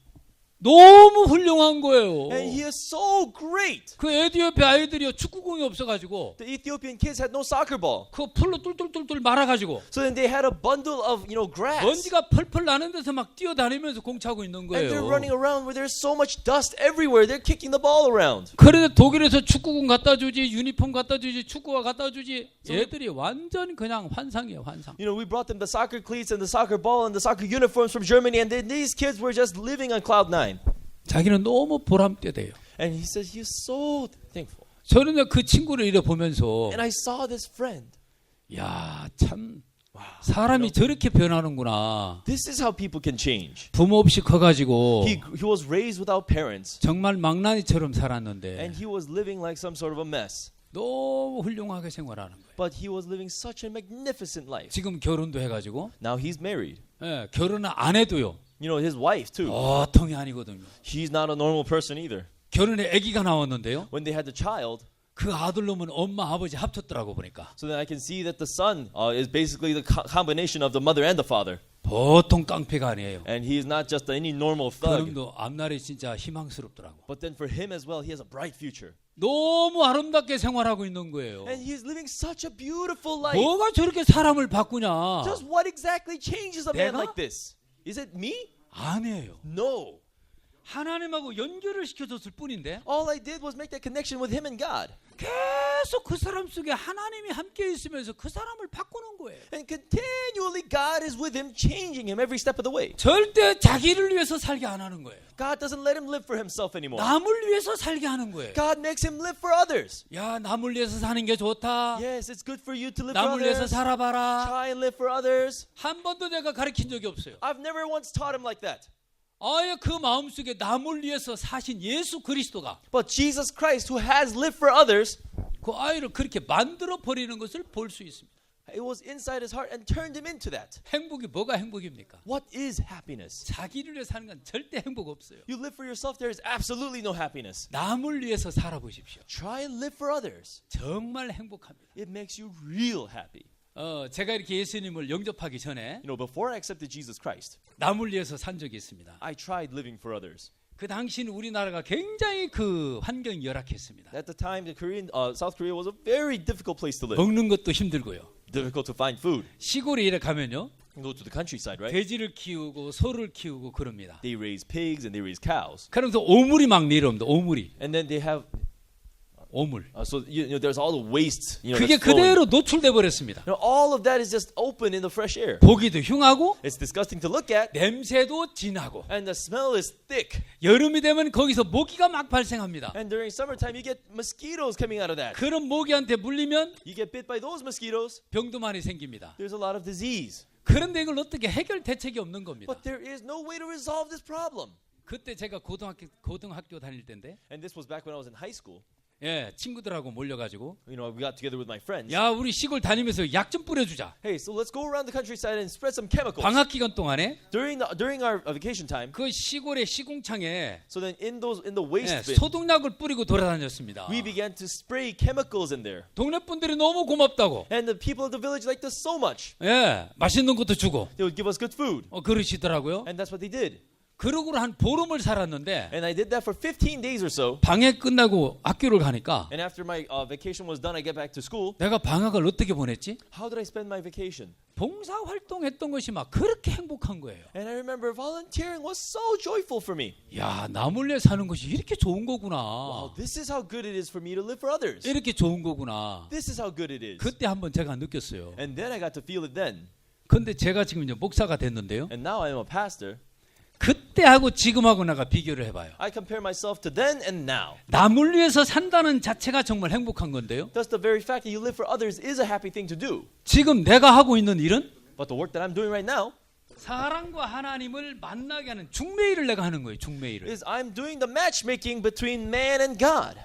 너무 훌륭한 거예요. And he is so great. 그 에티오피아 아이들이요 축구공이 없어가지고 The Ethiopian kids had no soccer ball. 그 풀로 뚫뚫뚫뚫 말아가지고 So then they had a bundle of, grass. 먼지가 펄펄 나는 데서 막 뛰어다니면서 공 차고 있는 And they're 거예요. running around where there's so much dust everywhere. They're kicking the ball around. 그런데 독일에서 축구공 갖다 주지, 유니폼 갖다 주지, 축구화 갖다 주지. 얘들이 완전 그냥 환상이에요, 환상. We brought them the soccer cleats and the soccer ball and the soccer uniforms from Germany. And then these kids were just living on cloud nine. 자기는 너무 보람되대요. And he says he's so thankful. 저는 그 친구를 이래 보면서 And I saw this friend. 야, 참 사람이 저렇게 변하는구나. This is how people can change. 부모 없이 커가지고 He was raised without parents. 정말 망나니처럼 살았는데 And he was living like some sort of a mess. 너무 훌륭하게 생활하는 거예요. But he was living such a magnificent life. 지금 결혼도 해가지고 Now he's married. 결혼을 안 해도요. His wife too. 보통이 아니거든요. She's not a normal person either. 결혼에 아기가 나왔는데요. When they had the child, 그 아들놈은 엄마 아버지 합쳤더라고 보니까. so then I can see that the son is basically the combination of the mother and the father. 보통 깡패가 아니에요. And he is not just any normal thug. 그놈도 앞날이 진짜 희망스럽더라고. But then for him as well, he has a bright future. 너무 아름답게 생활하고 있는 거예요. And he's living such a beautiful life. 뭐가 저렇게 사람을 바꾸냐? Just what exactly changes a man 내가? like this? Is it me? 아니에요. No. 하나님하고 연결을 시켜줬을 뿐인데 All I did was make that connection with him and God. 계속 그 사람 속에 하나님이 함께 있으면서 그 사람을 바꾸는 거예요. And continually God is with him, changing him every step of the way. 절대 자기를 위해서 살게 안 하는 거예요. God doesn't let him live for himself anymore. 남을 위해서 살게 하는 거예요. God makes him live for others. 야, 남을 위해서 사는 게 좋다. Yes, it's good for you to live for 남을 위해서 others. 살아봐라. Try and live for others. 한 번도 내가 가르친 적이 없어요. I've never once taught him like that. 아예 그 마음속에 남을 위해서 사신 예수 그리스도가 But Jesus Christ, who has lived for others, 그 아이를 그렇게 만들어 버리는 것을 볼 수 있습니다. it was inside his heart and turned him into that. 행복이 뭐가 행복입니까? What is happiness? 자기를 위해 사는 건 절대 행복 없어요. You live for yourself, there is absolutely no happiness. 남을 위해서 살아보십시오. Try and live for others. 정말 행복합니다. It makes you real happy. 제가 이렇게 예수님을 영접하기 전에 Before I accepted Jesus Christ, 남을 위해서 산 적이 있습니다. I tried living for others. 그 당시는 우리나라가 굉장히 그 환경이 열악했습니다. At the time, South Korea was a very difficult place to live. 먹는 것도 힘들고요. Difficult to find food. 시골에 이래 가면요. You go to the countryside, right? 돼지를 키우고 소를 키우고 그럽니다. They raise pigs and they raise cows. 그러면서 오물이 막 내려옵니다. 오물이. And then they have, 오물. so there's all the waste. 그게 That's flowing. 그대로 노출돼 버렸습니다. All of that is just open in the fresh air. 보기도 흉하고 It's disgusting to look at, 냄새도 진하고 and the smell is thick. 여름이 되면 거기서 모기가 막 발생합니다. And during summertime, you get mosquitoes coming out of that. 그런 모기한테 물리면 You get bit by those mosquitoes, 병도 많이 생깁니다. there's a lot of disease. 그런데 이걸 어떻게 해결 대책이 없는 겁니다. But there is no way to resolve this problem. 그때 제가 고등학교 다닐 때인데 And this was back when I was in high school. 친구들하고 몰려가지고 We got together with my friends. 야, 우리 시골 다니면서 약 좀 뿌려주자. Hey, so let's go around the countryside and spread some chemicals. 방학 기간 동안에 During our vacation time, 그 시골의 시궁창에 so then in the waste bin, 소독약을 뿌리고 돌아다녔습니다. we began to spray chemicals in there. 동네 분들이 너무 고맙다고. And the people of the village liked us so much. 맛있는 것도 주고 They would give us good food. 그러시더라고요. And that's what they did. 그러고 한 보름을 살았는데 And I did that for 15 days or so. 방학 끝나고 학교를 가니까 And after my vacation was done, I get back to school. 내가 방학을 어떻게 보냈지? How did I spend my vacation? 봉사 활동했던 것이 막 그렇게 행복한 거예요. And I remember volunteering was so joyful for me. 야, 나물래 사는 것이 이렇게 좋은 거구나. Wow, this is how good it is for me to live for others. 이렇게 좋은 거구나. This is how good it is. 그때 한번 제가 느꼈어요. And then I got to feel it then. 근데 제가 지금 이제 목사가 됐는데요. And now I'm a pastor. 그때하고 지금하고 내가 비교를 해봐요. I compare myself to then and now. 남을 위해서 산다는 자체가 정말 행복한 건데요. Thus, the very fact that you live for others is a happy thing to do. 지금 내가 하고 있는 일은 But the work that I'm doing right now 사람과 하나님을 만나게 하는 중매일을 내가 하는 거예요. 중매일을. is I'm doing the matchmaking between man and God.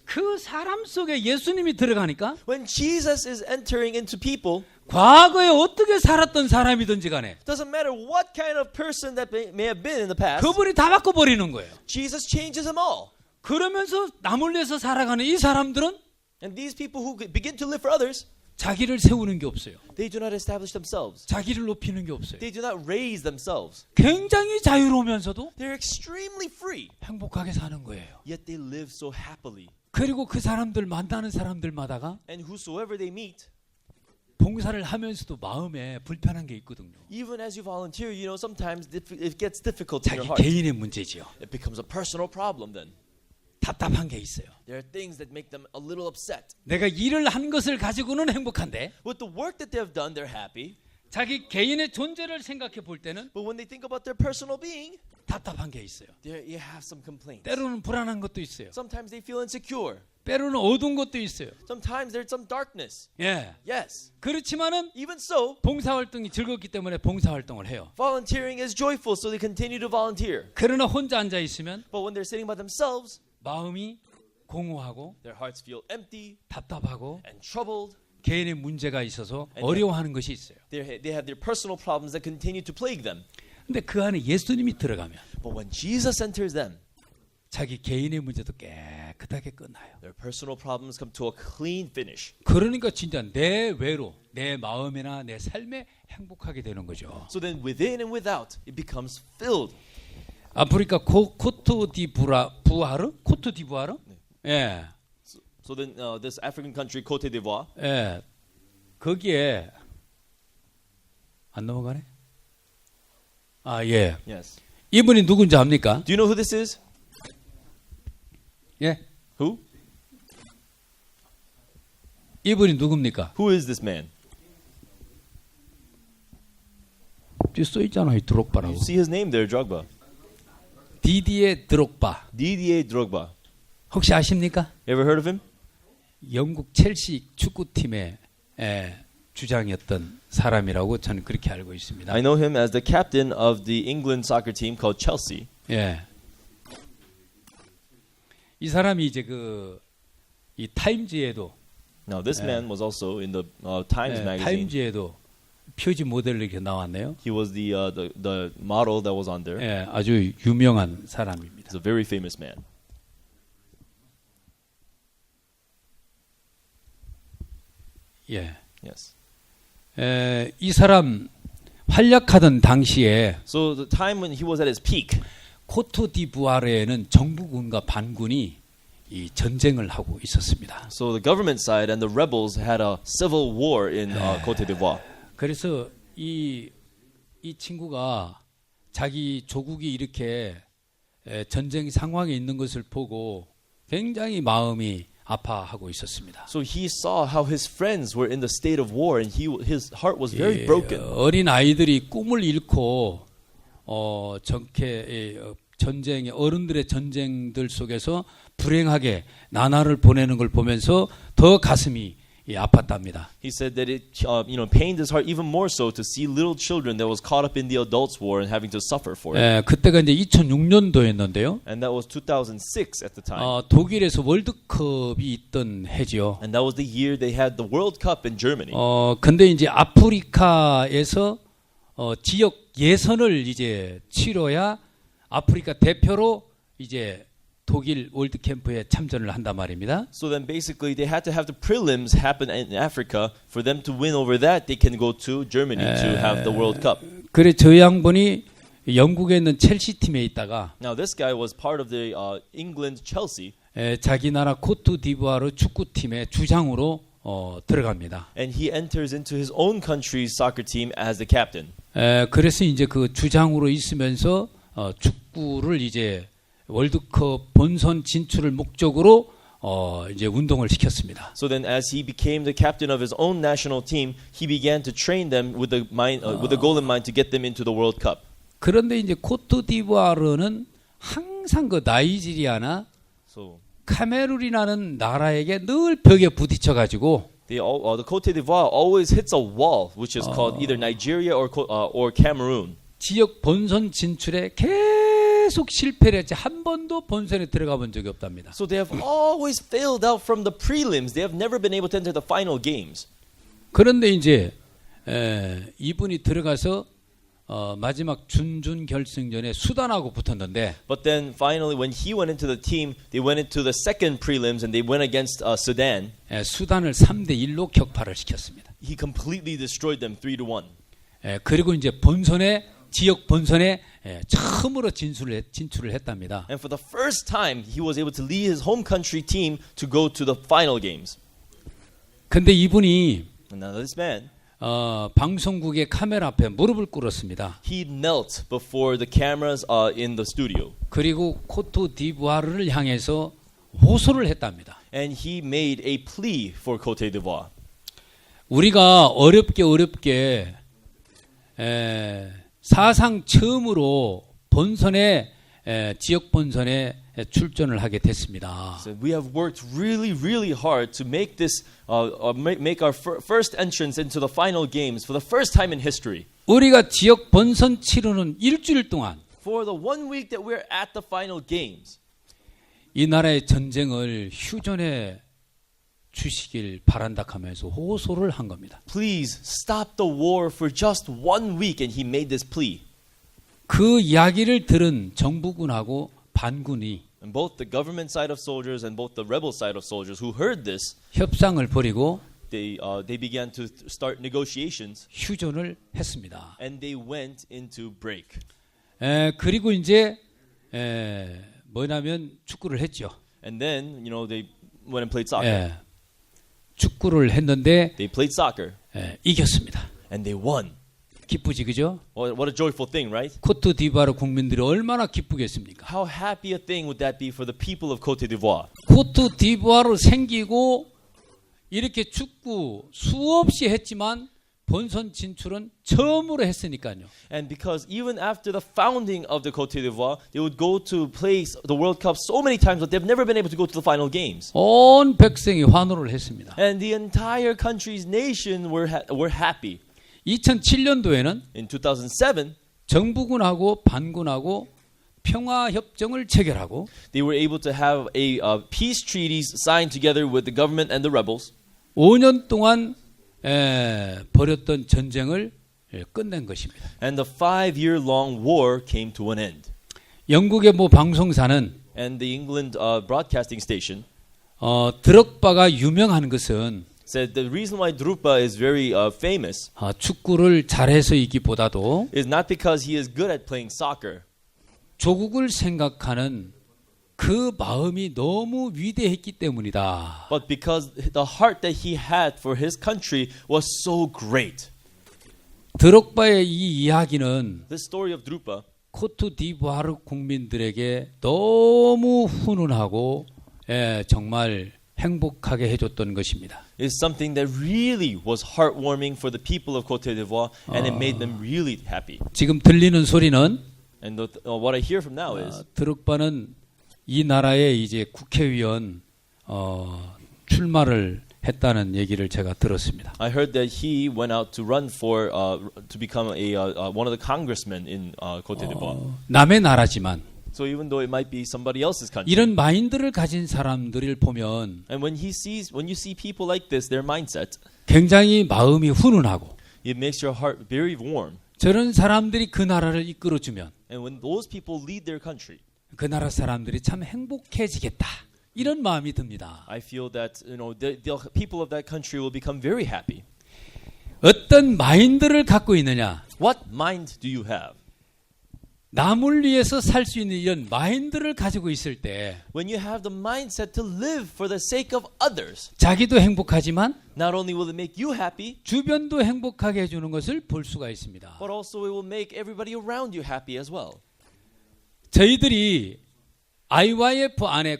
그 사람 속에 예수님이 들어가니까 When Jesus is entering into people, 과거에 어떻게 살았던 사람이든지 간에 doesn't matter what kind of person that may have been in the past, 그분이 다 바꿔버리는 거예요. Jesus changes them all. 그러면서 남을 위해서 살아가는 이 사람들은 And these people who begin to live for others, 자기를 세우는 게 없어요. they do not establish themselves. 자기를 높이는 게 없어요. They do not raise themselves. 굉장히 자유로우면서도 They're extremely free, 행복하게 사는 거예요. yet they live so happily. 그리고 그 사람들 만나는 사람들마다가 And whosoever they meet, 봉사를 하면서도 마음에 불편한 게 있거든요. even as you volunteer, you know, sometimes it gets difficult in 자기 your heart. 개인의 문제지요. It becomes a personal problem then. 답답한 게 있어요. There are things that make them a little upset. 내가 일을 한 것을 가지고는 행복한데 With the work that they have done, they're happy. 자기 개인의 존재를 생각해 볼 때는 But when they think about their personal being, 답답한 게 있어요. there you have some complaints. 때로는 불안한 것도 있어요. Sometimes they feel insecure. 때로는 어두운 것도 있어요. Sometimes there's some darkness. 예. Yes. 그렇지만은 Even so, 봉사활동이 즐겁기 때문에 봉사활동을 해요. volunteering is joyful, so they continue to volunteer. 그러나 혼자 앉아 있으면 But when they're sitting by themselves, 마음이 공허하고 their hearts feel empty 답답하고 and troubled. 개인의 문제가 있어서 And 어려워하는 것이 있어요. They have their personal problems that continue to plague them. 근데 그 안에 예수님이 들어가면 But when Jesus enters them, 자기 개인의 문제도 깨끗하게 끝나요. their personal problems come to a clean finish. 그러니까 진짜 내 외로, 내 마음이나 내 삶에 행복하게 되는 거죠. So then within and without, it becomes filled. 아프리카 코트디부아르? 예. So then this African country, Cote d'Ivoire, 예. 거기에 안 넘어가네? 아, 예. yes. 이분이 누군지 압니까? Do you know who this is? 예. Who? 이분이 누굽니까? Who is this man? 뒤에 써 있잖아요. 드록바라고. You see his name there, Drogba. 디디에 드록바. Didier Drogba. 혹시 아십니까? You ever heard of him? 영국 첼시 축구팀의 주장이었던 사람이라고 저는 그렇게 알고 있습니다. I know him as the captain of the England soccer team called Chelsea. 예. 이 사람이 이제 이 타임즈에도 Now this man was also in the Times magazine. 타임즈에도 표지 모델로 이렇게 나왔네요. He was the model that was on there. 예, 아주 유명한 사람입니다. He's a very famous man. 예. Yes. 이 사람 활약하던 당시에 So the time when he was at his peak, 코트디부아르에는 정부군과 반군이 이 전쟁을 하고 있었습니다. so the government side and the rebels had a civil war in Cote d'Ivoire. 그래서 이 친구가 자기 조국이 이렇게 전쟁 상황에 있는 것을 보고 굉장히 마음이 아파하고 있었습니다. So he saw how his friends were in the state of war, and his heart was very broken. 어린 아이들이 꿈을 잃고 전쟁의 어른들의 전쟁들 속에서 불행하게 나날을 보내는 걸 보면서 더 가슴이 아팠답니다. He said that it pained his heart even more so to see little children that was caught up in the adults' war and having to suffer for it. 그때가 이제 2006년도였는데요. And that was 2006 at the time. 독일에서 월드컵이 있던 해죠. And that was the year they had the World Cup in Germany. 근데 이제 아프리카에서 지역 예선을 이제 치러야 아프리카 대표로 이제 독일 월드 캠프에 참전을 한단 말입니다. So then basically they had to have the prelims happen in Africa. For them to win over that, they can go to Germany to have the World Cup. 그래 저 양반이 영국에 있는 첼시 팀에 있다가 Now this guy was part of the England Chelsea, 자기 나라 코트디부아르 축구팀의 주장으로 들어갑니다. and he enters into his own country's soccer team as the captain. 그래서 이제 그 주장으로 있으면서 축구를 이제 월드컵 본선 진출을 목적으로 이제 운동을 시켰습니다. So then, as he became the captain of his own national team, he began to train them with the goal in mind to get them into the World Cup. 그런데 이제 코트디부아르는 항상 그 나이지리아나 So 카메룬이라는 나라에게 늘 벽에 부딪혀 가지고 the Côte d'Ivoire always hits a wall, which is called either Nigeria or Cameroon. 지역 본선 진출에 계속 실패를 했지 한 번도 본선에 들어가 본 적이 없답니다. So they have always failed out from the prelims. They have never been able to enter the final games. 그런데 이제 이분이 들어가서 마지막 준준 결승전에 수단하고 붙었는데 But then finally, when he went into the team, they went into the second prelims and they went against Sudan. 수단을 3대 1로 격파를 시켰습니다. He completely destroyed them 3-1. 그리고 이제 지역 본선에 처음으로 진출을 했답니다. And for the first time, he was able to lead his home country team to go to the final games. 근데 이분이 And now this man, 방송국의 카메라 앞에 무릎을 꿇었습니다. he knelt before the cameras in the studio. 그리고 코트디부아르를 향해서 호소를 했답니다. And he made a plea for Côte d'Ivoire. 우리가 어렵게 사상 처음으로 지역 본선에 출전을 하게 됐습니다. So we have worked really hard to make this make our first entrance into the final games for the first time in history. 우리가 지역 본선 치르는 일주일 동안 For the 1 week that we're at the final games, 이 나라의 전쟁을 휴전해 주시길 바란다 하면서 호소를 한 겁니다. please stop the war for just 1 week, and he made this plea. 그 이야기를 들은 정부군하고 반군이 And both the government side of soldiers and both the rebel side of soldiers who heard this, 협상을 벌이고 they began to start negotiations, 휴전을 했습니다. and they went into break. 그리고 이제 뭐냐면 축구를 했죠. And then, they went and played soccer. 축구를 했는데 They played soccer, 이겼습니다. and they won. 기쁘지 그죠? What a joyful thing, right? 코트디부아르 국민들이 얼마나 기쁘겠습니까? How happy a thing would that be for the people of Côte d'Ivoire? 코트디부아르 생기고 이렇게 축구 수없이 했지만 본선 진출은 처음으로 했으니까요. And because even after the founding of the Côte d'Ivoire, they would go to play the World Cup so many times, but they've never been able to go to the final games. 온 백성이 환호를 했습니다. And the entire country's nation were happy. 2007년도에는 In 2007, 정부군하고 반군하고 평화 협정을 체결하고 they were able to have a peace treaties signed together with the government and the rebels. 5년 동안 벌였던 전쟁을 끝낸 것입니다. And the 5-year-long war came to an end. 영국의 모 방송사는 And the England broadcasting station 드럭바가 유명한 것은 said the reason why Drogba is very famous 축구를 잘해서이기보다도 is not because he is good at playing soccer, 조국을 생각하는 그 마음이 너무 위대했기 때문이다. but because the heart that he had for his country was so great. 드럭바의 이 이야기는 This story of Drogba 코트디부아르 국민들에게 너무 훈훈하고 정말 행복하게 해줬던 것입니다. is something that really was heartwarming for the people of Côte d'Ivoire, and it made them really happy. 지금 들리는 소리는 And what I hear from now is 드럭바는 이 나라의 이제 국회의원 출마를 했다는 얘기를 제가 들었습니다. I heard that he went out to run for to become one of the congressmen in Côte d'Ivoire. 남의 나라지만 So even though it might be somebody else's country, 이런 마인드를 가진 사람들을 보면 and when you see people like this, their mindset, 굉장히 마음이 훈훈하고 it makes your heart very warm. 저런 사람들이 그 나라를 이끌어주면 And when those people lead their country, 그 나라 사람들이 참 행복해지겠다 이런 마음이 듭니다. I feel that the people of that country will become very happy. 어떤 마인드를 갖고 있느냐? What mind do you have? 남을 위해서 살 수 있는 이런 마인드를 가지고 있을 때 When you have the mindset to live for the sake of others, 자기도 행복하지만 not only will it make you happy, 주변도 행복하게 해주는 것을 볼 수가 있습니다. but also it will make everybody around you happy as well. 저희들이 IYF 안에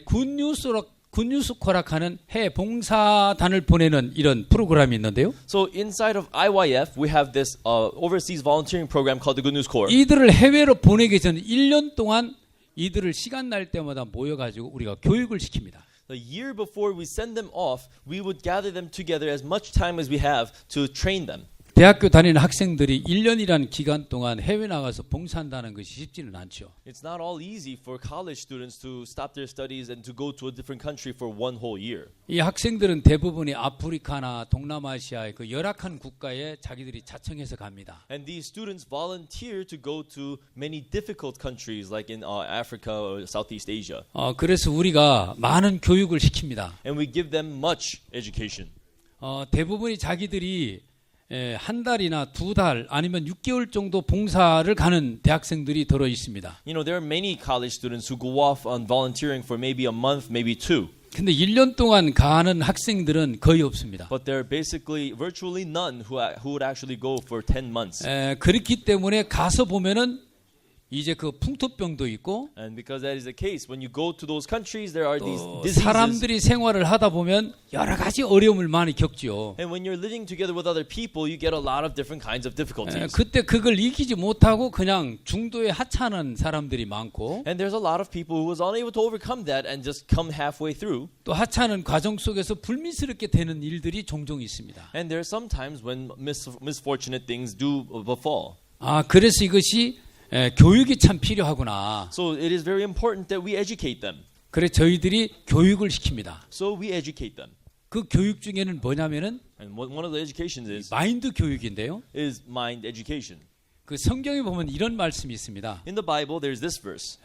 굿뉴스 코락하는 해외 봉사단을 보내는 이런 프로그램이 있는데요. So inside of IYF, we have this overseas volunteering program called the Good News Corps. 이들을 해외로 보내기 전 1년 동안 이들을 시간 날 때마다 모여가지고 우리가 교육을 시킵니다. The year before we send them off, we would gather them together as much time as we have to train them. 대학교 다니는 학생들이 1년이라는 기간 동안 해외 나가서 봉사한다는 것이 쉽지는 않죠. It's not all easy for college students to stop their studies and to go to a different country for one whole year. 이 학생들은 대부분이 아프리카나 동남아시아의 그 열악한 국가에 자기들이 자청해서 갑니다. And these students volunteer to go to many difficult countries like in Africa or Southeast Asia. 그래서 우리가 많은 교육을 시킵니다. And we give them much education. 대부분이 자기들이 한 달이나 두 달 아니면 6개월 정도 봉사를 가는 대학생들이 들어 있습니다. You know, there are many college students who go off on volunteering for maybe a month, maybe two. 근데 1년 동안 가는 학생들은 거의 없습니다. But there are basically virtually none who would actually go for 10 months. 그렇기 때문에 가서 보면은 이제 그 풍토병도 있고 And because that is the case, when you go to those countries, there are these diseases. 사람들이 생활을 하다 보면 여러 가지 어려움을 많이 겪죠. And when you're living together with other people, you get a lot of different kinds of difficulties. 그때 그걸 이기지 못하고 그냥 중도에 하차하는 사람들이 많고 And there's a lot of people who was unable to overcome that and just come halfway through. 또 하차하는 과정 속에서 불미스럽게 되는 일들이 종종 있습니다. And there are some times when misfortunate things do befall. 그래서 이것이 교육이 참 필요하구나. So it is very important that we educate them. 그래 저희들이 교육을 시킵니다. So we educate them. 그 교육 중에는 뭐냐면은 And one of the educations 마인드 교육인데요. is mind education. 그 성경에 보면 이런 말씀이 있습니다. In the Bible, there's this verse.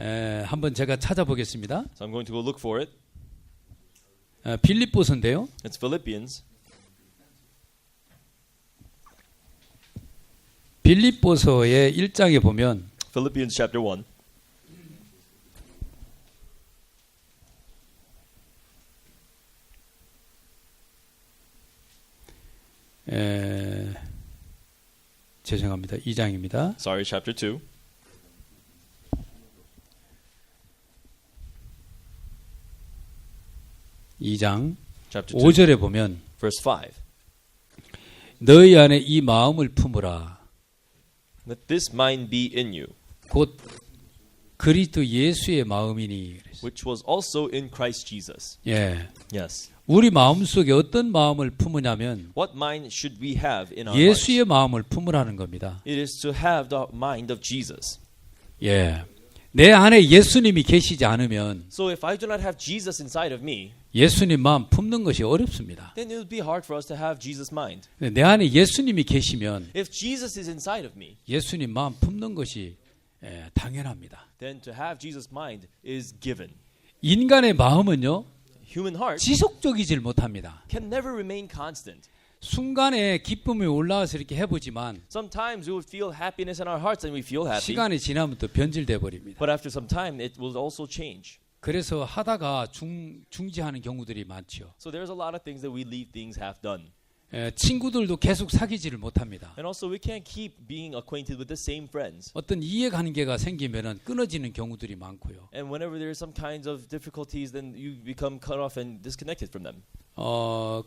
한번 제가 찾아보겠습니다. So I'm going to go look for it. 빌립보서인데요. It's Philippians. 빌립보서의 1장에 보면 Philippians chapter 1. 죄송합니다. 2장입니다. Sorry, chapter 2. 2장 Chapter 2. 5절에 보면 Verse 5. 너희 안에 이 마음을 품으라. Let this mind be in you, 곧 그리스도 예수의 마음이니. which was also in Christ Jesus. 예. Yes. 우리 마음속에 어떤 마음을 품으냐면 What mind should we have in our hearts? 예수의 마음을 품으라는 겁니다. It is to have the mind of Jesus. 예. 내 안에 예수님이 계시지 않으면 So if I do not have Jesus inside of me, 예수님 마음 품는 것이 어렵습니다. then it would be hard for us to have Jesus' mind. 내 안에 예수님이 계시면 If Jesus is inside of me, 예수님 마음 품는 것이 당연합니다. then to have Jesus' mind is given. 인간의 마음은요 Human heart 지속적이질 못합니다. can never remain constant. 순간에 기쁨이 올라와서 이렇게 해보지만 Sometimes we would feel happiness in our hearts and we feel happy. 시간이 지나면 또 변질돼 버립니다. But after some time, it will also change. 그래서 하다가 중지하는 경우들이 많죠. So there's a lot of things that we leave things half done. 친구들도 계속 사귀지를 못합니다. And also we can't keep being acquainted with the same friends. 어떤 이해관계가 생기면은 끊어지는 경우들이 많고요. And whenever there are some kinds of difficulties, then you become cut off and disconnected from them.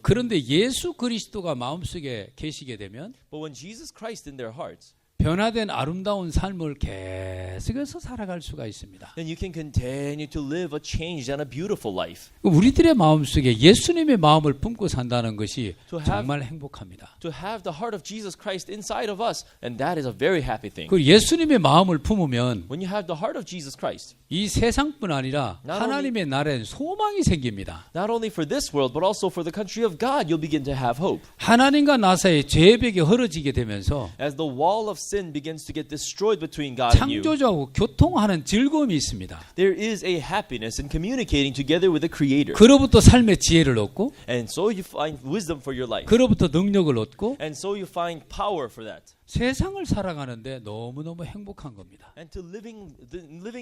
그런데 예수 그리스도가 마음속에 계시게 되면 But when Jesus Christ in their hearts, 변화된 아름다운 삶을 계속해서 살아갈 수가 있습니다. then you can continue to live a changed and a beautiful life. 우리들의 마음속에 예수님의 마음을 품고 산다는 것이 To have- 정말 행복합니다. To have the heart of Jesus Christ inside of us, and that is a very happy thing. 그 예수님의 마음을 품으면 When you have the heart of Jesus Christ, 이 세상뿐 아니라 Not 하나님의 나라에 소망이 생깁니다. not only for this world, but also for the country of God, you'll begin to have hope. 하나님과 나 사이의 죄벽이 헐어지게 되면서 As the wall of sin sin begins to get destroyed between God and you, 창조주하고 교통하는 즐거움이 있습니다. there is a happiness in communicating together with the Creator. 그로부터 삶의 지혜를 얻고 And so you find wisdom for your life. 그로부터 능력을 얻고 And so you find power for that. 세상을 살아가는데 너무너무 행복한 겁니다. And to living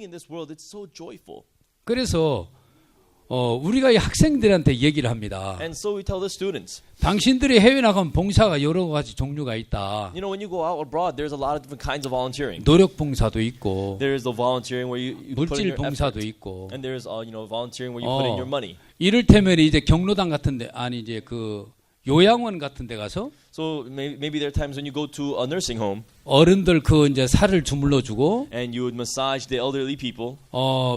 in this world, it's so joyful. 그래서 우리가 이 학생들한테 얘기를 합니다. And so we tell the students, 당신들이 해외 나가면 봉사가 여러 가지 종류가 있다. you know, when you go out abroad, there's a lot of different kinds of volunteering. 노력 봉사도 있고 There is the volunteering where you put in 물질 your 봉사도 effort. 있고 And there's volunteering where you put in your money. 이를테면 이제 경로당 같은데 아니 이제 그 요양원 같은데 가서 So maybe there are times when you go to a nursing home 어른들 그 이제 살을 주물러 주고 and you would massage the elderly people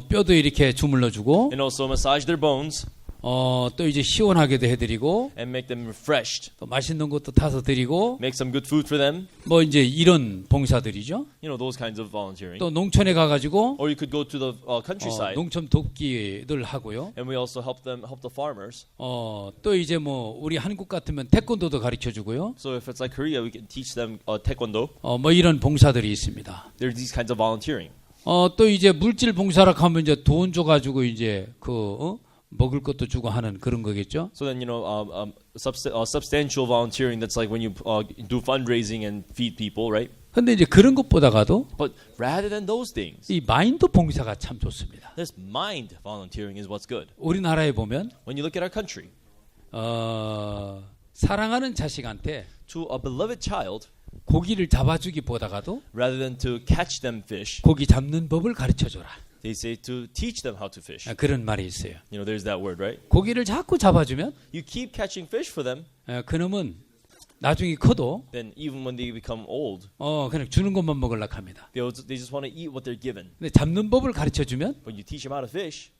뼈도 이렇게 주물러 주고 and also massage their bones 또 이제 시원하게도 해드리고 and make them refreshed. 또 맛있는 것도 타서 드리고 Make some good food for them. 뭐 이제 이런 봉사들이죠. You know, those kinds of volunteering. 또 농촌에 가가지고 Or you could go to the countryside. 농촌 돕기를 하고요. And we also help the farmers. 또 이제 뭐 우리 한국 같으면 태권도도 가르쳐 주고요. So if it's like Korea, we can teach them taekwondo. 뭐 이런 봉사들이 있습니다. There are these kinds of volunteering. 또 이제 물질 봉사라 하면 이제 돈 줘가지고 이제 먹을 것도 주고 하는 그런 거겠죠. So then, substantial volunteering, that's like when you do fundraising and feed people, right? 근데 이제 그런 것보다가도 But rather than those things, 이 마인드 봉사가 참 좋습니다. this mind volunteering is what's good. 우리나라에 보면 When you look at our country, 사랑하는 자식한테 to a beloved child, 고기를 잡아주기보다가도 rather than to catch them fish, 고기 잡는 법을 가르쳐줘라. they say to teach them how to fish. 그런 말이 있어요. You know, there's that word, right? 고기를 자꾸 잡아주면 You keep catching fish for them, 그놈은 나중에 커도 then even when they become old, 그냥 주는 것만 먹으려고 합니다. they just want to eat what they're given. 근데 잡는 법을 가르쳐주면 When you teach him how to fish,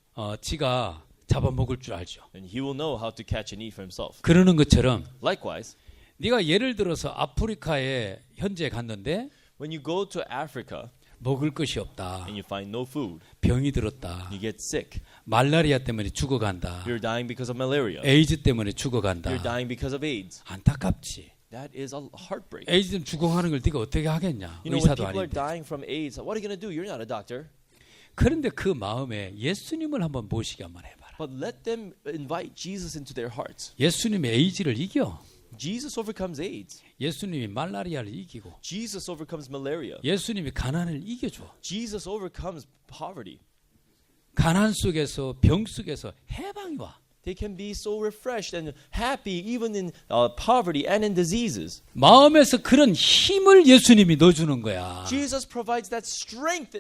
지가 잡아먹을 줄 알죠. then he will know how to catch and eat for himself. 그러는 것처럼 Likewise, 네가 예를 들어서 아프리카에 현지에 갔는데 when you go to Africa 먹을 것이 없다. and you find no food, 병이 들었다. you get sick. 말라리아 때문에 죽어간다. You're dying because of malaria. 에이즈 때문에 죽어간다. You're dying because of AIDS. 안타깝지. That is a heartbreak. 에이즈 때문에 죽어가는 걸 네가 어떻게 하겠냐. You know, when 의사도 people are 아닌데. dying from AIDS, what are you going to do? You're not a doctor. 그런데 그 마음에 예수님을 한번 모시게 한번 해봐라. But let them invite Jesus into their hearts. 예수님이 에이즈를 이겨. Jesus overcomes AIDS. 예수님이 말라리아를 이기고 Jesus overcomes malaria. 예수님이 가난을 이겨줘. Jesus overcomes poverty. 가난 속에서 병 속에서 해방이 와. They can be so refreshed and happy even in poverty and in diseases. 마음에서 그런 힘을 예수님이 넣어주는 거야. Jesus provides that strength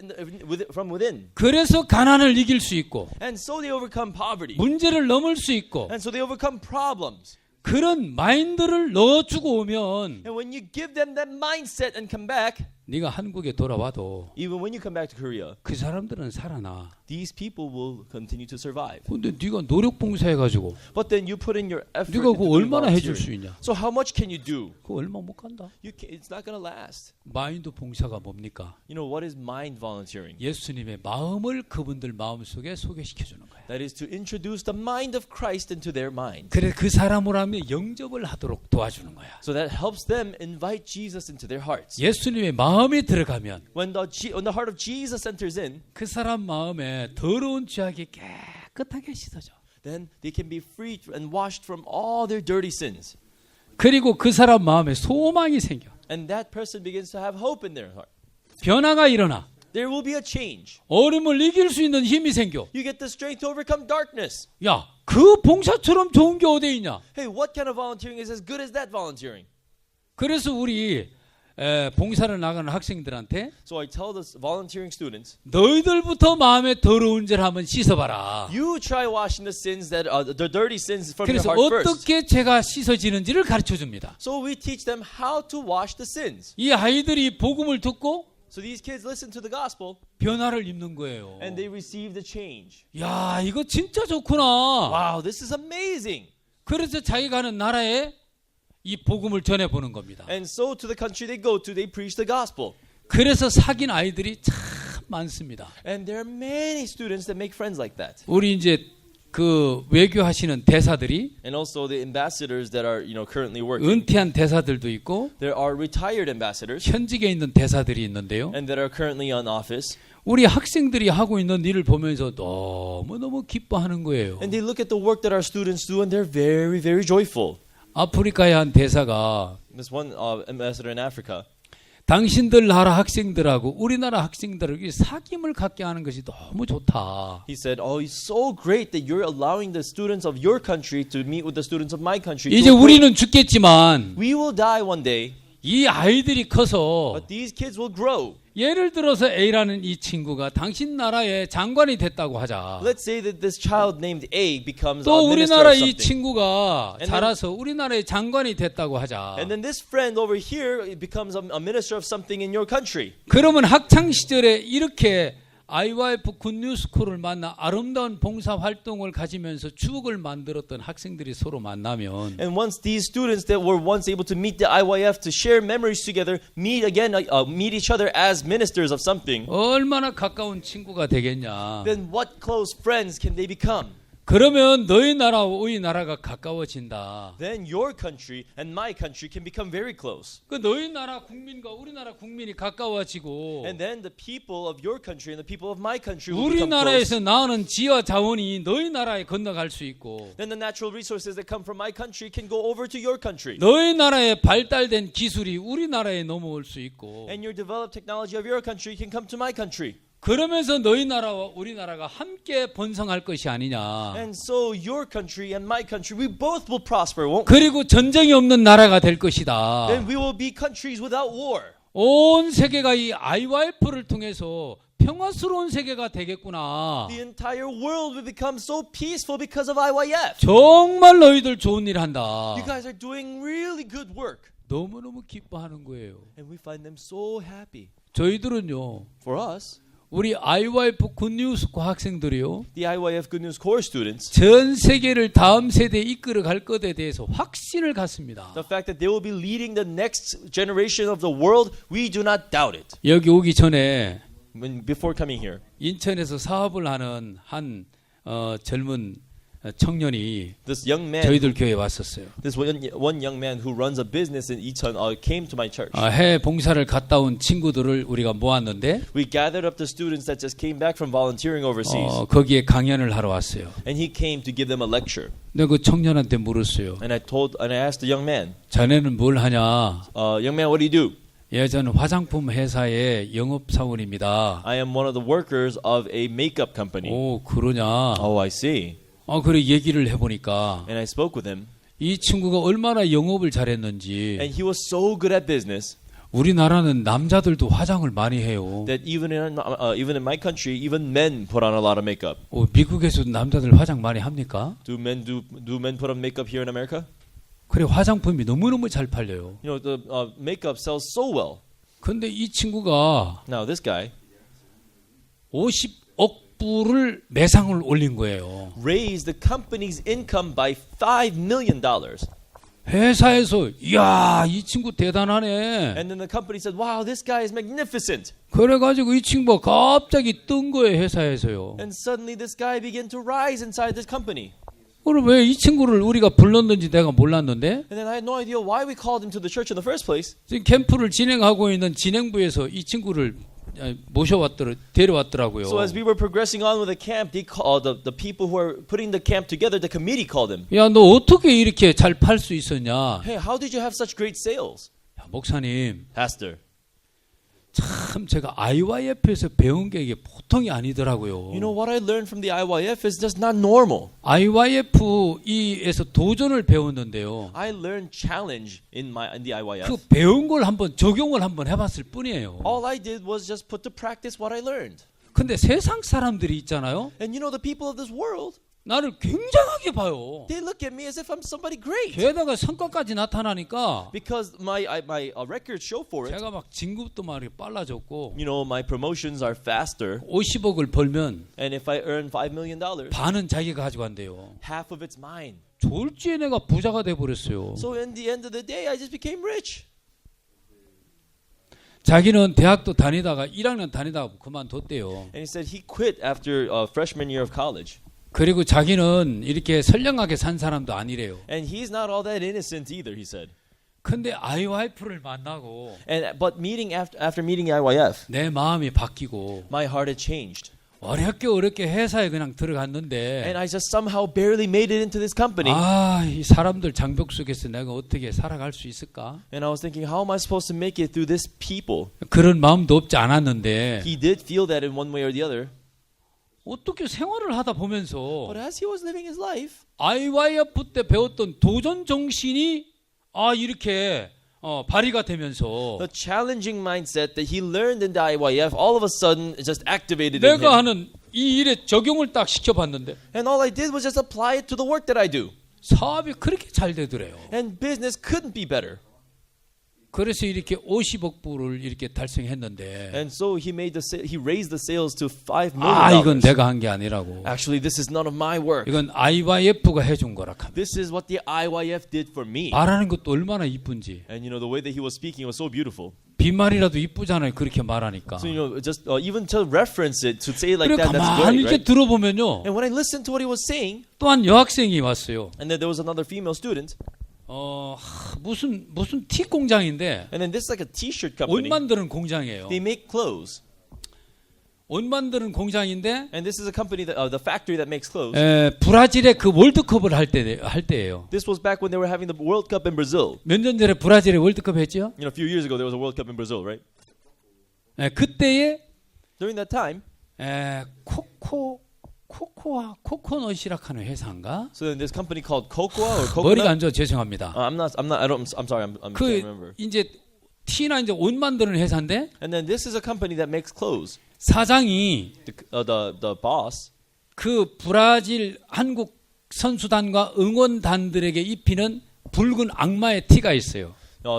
from within. 그래서 가난을 이길 수 있고 And so they overcome poverty. 문제를 넘을 수 있고 And so they overcome problems. 그런 마인드를 넣어주고 오면 And when you give them that mindset and come back, 네가 한국에 돌아와도 even when you come back to Korea, 그 사람들은 살아나. these people will continue to survive. 근데 네가 노력 봉사해가지고 But then you put in your effort 네가 into 그거 doing 얼마나 해줄 수 volunteering. 있냐? So how much can you do? 그거 얼마 못 간다. It's not going to last. 마인드 봉사가 뭡니까? You know, what is mind volunteering? 예수님의 마음을 그분들 마음 속에 소개시켜 주는 거야. That is to introduce the mind of Christ into their mind. 그래 그 사람을 하면 영접을 하도록 도와주는 거야. So that helps them invite Jesus into their hearts. 예수님의 마음에 들어가면 When the heart of Jesus enters in, 그 사람 마음에 더러운 죄악이 깨끗하게 씻어져. then they can be freed and washed from all their dirty sins. 그리고 그 사람 마음에 소망이 생겨. And that person begins to have hope in their heart. 변화가 일어나. There will be a change. 어둠을 이길 수 있는 힘이 생겨. You get the strength to overcome darkness. 야, 그 봉사처럼 좋은 게 어디 있냐? Hey, what kind of volunteering is as good as that volunteering? 그래서 우리 봉사를 나가는 학생들한테 So I tell the volunteering students, 너희들부터 마음에 더러운 죄를 한번 씻어봐라. you try washing the sins that the dirty sins from your 그래서 heart first. 어떻게 죄가 씻어지는지를 가르쳐 줍니다. So we teach them how to wash the sins. 이 아이들이 복음을 듣고 So these kids listen to the gospel 변화를 입는 거예요. and they receive the change. 야, 이거 진짜 좋구나. Wow, this is amazing. 그래서 자기가 가는 나라에 이 복음을 전해 보는 겁니다. And so to the country they go to, they preach the gospel. 그래서 사귄 아이들이 참 많습니다. And there are many students that make friends like that. 우리 이제 그 외교하시는 대사들이 And also the ambassadors that are, currently working. 은퇴한 대사들도 있고 There are retired ambassadors 현직에 있는 대사들이 있는데요. and that are currently on office. 우리 학생들이 하고 있는 일을 보면서 너무너무 기뻐하는 거예요. And they look at the work that our students do and they're very, very joyful. 아프리카의 한 대사가 This one ambassador in Africa, 당신들 나라 학생들하고 우리나라 학생들에게 사귐을 갖게 하는 것이 너무 좋다. he said, "Oh, it's so great that you're allowing the students of your country to meet with the students of my country. 이제 우리는 죽겠지만 We will die one day, 이 아이들이 커서 but these kids will grow. 예를 들어서 A라는 이 친구가 당신 나라의 장관이 됐다고 하자. Let's say that this child named A becomes 또 a minister 우리나라 of 이 something. 친구가 And then- 자라서 우리나라의 장관이 됐다고 하자. And then this friend over here becomes a minister of something in your country. 그러면 학창 시절에 이렇게 IYF 굿뉴스쿨을 만나 아름다운 봉사 활동을 가지면서 추억을 만들었던 학생들이 서로 만나면 And once these students that were once able to meet the IYF to share memories together meet each other as ministers of something, 얼마나 가까운 친구가 되겠냐. then what close friends can they become? 그러면 너희 나라와 우리 나라가 가까워진다. Then your country and my country can become very close. 그 너희 나라 국민과 우리나라 국민이 가까워지고 And then the people of your country and the people of my country will become close. 우리나라에서 나오는 지와 자원이 너희 나라에 건너갈 수 있고 Then the natural resources that come from my country can go over to your country. 너희 나라에 발달된 기술이 우리나라에 넘어올 수 있고 And your developed technology of your country can come to my country. 그러면서 너희 나라와 우리나라가 함께 번성할 것이 아니냐. And so your country and my country, we both will prosper, won't we? 그리고 전쟁이 없는 나라가 될 것이다. Then we will be countries without war. 온 세계가 이 IYF를 통해서 평화스러운 세계가 되겠구나. The entire world will become so peaceful because of IYF. 정말 너희들 좋은 일 한다. You guys are doing really good work. 너무너무 기뻐하는 거예요. And we find them so happy. 저희들은요. For us, 우리 IYF 굿뉴스코 학생들이요. the IYF Good News Corps students, 전 세계를 다음 세대에 이끌어 갈 것에 대해서 확신을 갖습니다. the fact that they will be leading the next generation of the world, we do not doubt it. 여기 오기 전에 Before coming here, 인천에서 사업을 하는 한 젊은 청년이 this young man, 저희들 교회에 왔었어요. this one young man who runs a business in Icheon came to my church. 해외 봉사를 갔다 온 친구들을 우리가 모았는데 We gathered up the students that just came back from volunteering overseas, 거기에 강연을 하러 왔어요. and he came to give them a lecture. 근데 그 청년한테 물었어요. And I asked the young man, 자네는 뭘 하냐? young man, what do you do? 예, 저는 화장품 회사의 영업사원입니다. I am one of the workers of a makeup company. 오, 그러냐? Oh, I see. 그래 얘기를 해보니까 And I spoke with him, 이 친구가 얼마나 영업을 잘했는지 and he was so good at business 우리나라는 남자들도 화장을 많이 해요. that even in my country, even men put on a lot of makeup. 미국에서도 남자들 화장 많이 합니까? Do men put on makeup here in America? 그래 화장품이 너무너무 잘 팔려요. You know, the makeup sells so well. 근데 이 친구가 Now this guy 50억 불을 매상을 올린 거예요. raised the company's income by $5 million. 회사에서 이야 이 친구 대단하네. And then the company said, wow, this guy is magnificent. 그래가지고 이 친구가 갑자기 뜬 거예요 회사에서요. And suddenly this guy began to rise inside this company. 그럼 왜 이 친구를 우리가 불렀는지 내가 몰랐는데 And then I had no idea why we called him to the church in the first place. 지금 캠프를 진행하고 있는 진행부에서 이 친구를 데려왔더라고요. So as we were progressing on with the camp, they called the people who are putting the camp together, the committee called him. 야, 너 어떻게 이렇게 잘 팔 수 있었냐? Hey, how did you have such great sales? 야, 목사님, Pastor, 참 제가 IYF에서 배운 게 이게 보통이 아니더라고요. you know what I learned from the IYF is just not normal. IYF에서 도전을 배웠는데요. I learned challenge in the IYF. 그 배운 걸 한번 적용을 한번 해봤을 뿐이에요. All I did was just put to practice what I learned. 근데 세상 사람들이 있잖아요. And you know the people of this world, 나를 굉장하게 봐요. they look at me as if I'm somebody great. 게다가 성과까지 나타나니까 Because my records show for it. 제가 막 진급도 막 이렇게 빨라졌고 You know, my promotions are faster. 50억을 벌면 And if I earn $5 million, 반은 자기가 가져간대요. half of it's mine. 졸지에 내가 부자가 돼버렸어요. So in the end of the day, I just became rich. 자기는 대학도 다니다가 1학년 다니다가 그만뒀대요. And he said he quit after freshman year of college. 그리고 자기는 이렇게 선량하게 산 사람도 아니래요. And he's not all that innocent either, he said. 근데 IYF를 만나고 But meeting after meeting IYF, 내 마음이 바뀌고 my heart had changed. 어렵게 회사에 그냥 And 들어갔는데 I just somehow barely made it into this company. 이 사람들 장벽 속에서 내가 어떻게 살아갈 수 있을까? And I was thinking, how am I supposed to make it through this people? 그런 마음도 없지 않았는데 He did feel that in one way or the other. 어떻게 생활을 하다 보면서 But as he was living his life, IYF 때 배웠던 도전 정신이 이렇게 발휘가 되면서 the challenging mindset that he learned in the IYF all of a sudden just activated in 내가 him. 하는 이 일에 적용을 딱 시켜봤는데 And all I did was just apply it to the work that I do. 사업이 그렇게 잘 되더래요. And business couldn't be better. 그래서 이렇게 50억 불을 이렇게 달성했는데 And so he raised the sales to $5 million. 이건 내가 한 게 아니라고. Actually, this is none of my work. 이건 IYF가 해준 거라 합니다. This is what the IYF did for me. 말하는 것도 얼마나 이쁜지. And the way that he was speaking was so beautiful. 빈말이라도 이쁘잖아요. 그렇게 말하니까. So just even to reference it, to say it like 그래 that, that's 가만히 great, 이렇게 right? 들어보면요. And when I listened to what he was saying, 또한 여학생이 왔어요. and then there was another female student, 무슨 티 공장인데 and then this is like a T-shirt 옷 company. 만드는 공장이에요. They make clothes, 옷 만드는 공장인데 and this is a company that the factory that makes clothes. 브라질에 그 월드컵을 할 때예요. This was back when they were having the World Cup in Brazil. 몇 년 전에 브라질에 월드컵 했죠? A few years ago there was a World Cup in Brazil, right? 그때에 During that time, 코코넛이라 하는 회사인가? so then this company called Cocoa or 머리가 Coconut. 안 좋아 죄송합니다. I'm sorry. I can't remember. 이제 티나 이제 옷 만드는 회사인데 And then this is a company that makes clothes. 사장이 The boss 그 브라질 한국 선수단과 응원단들에게 입히는 붉은 악마의 티가 있어요.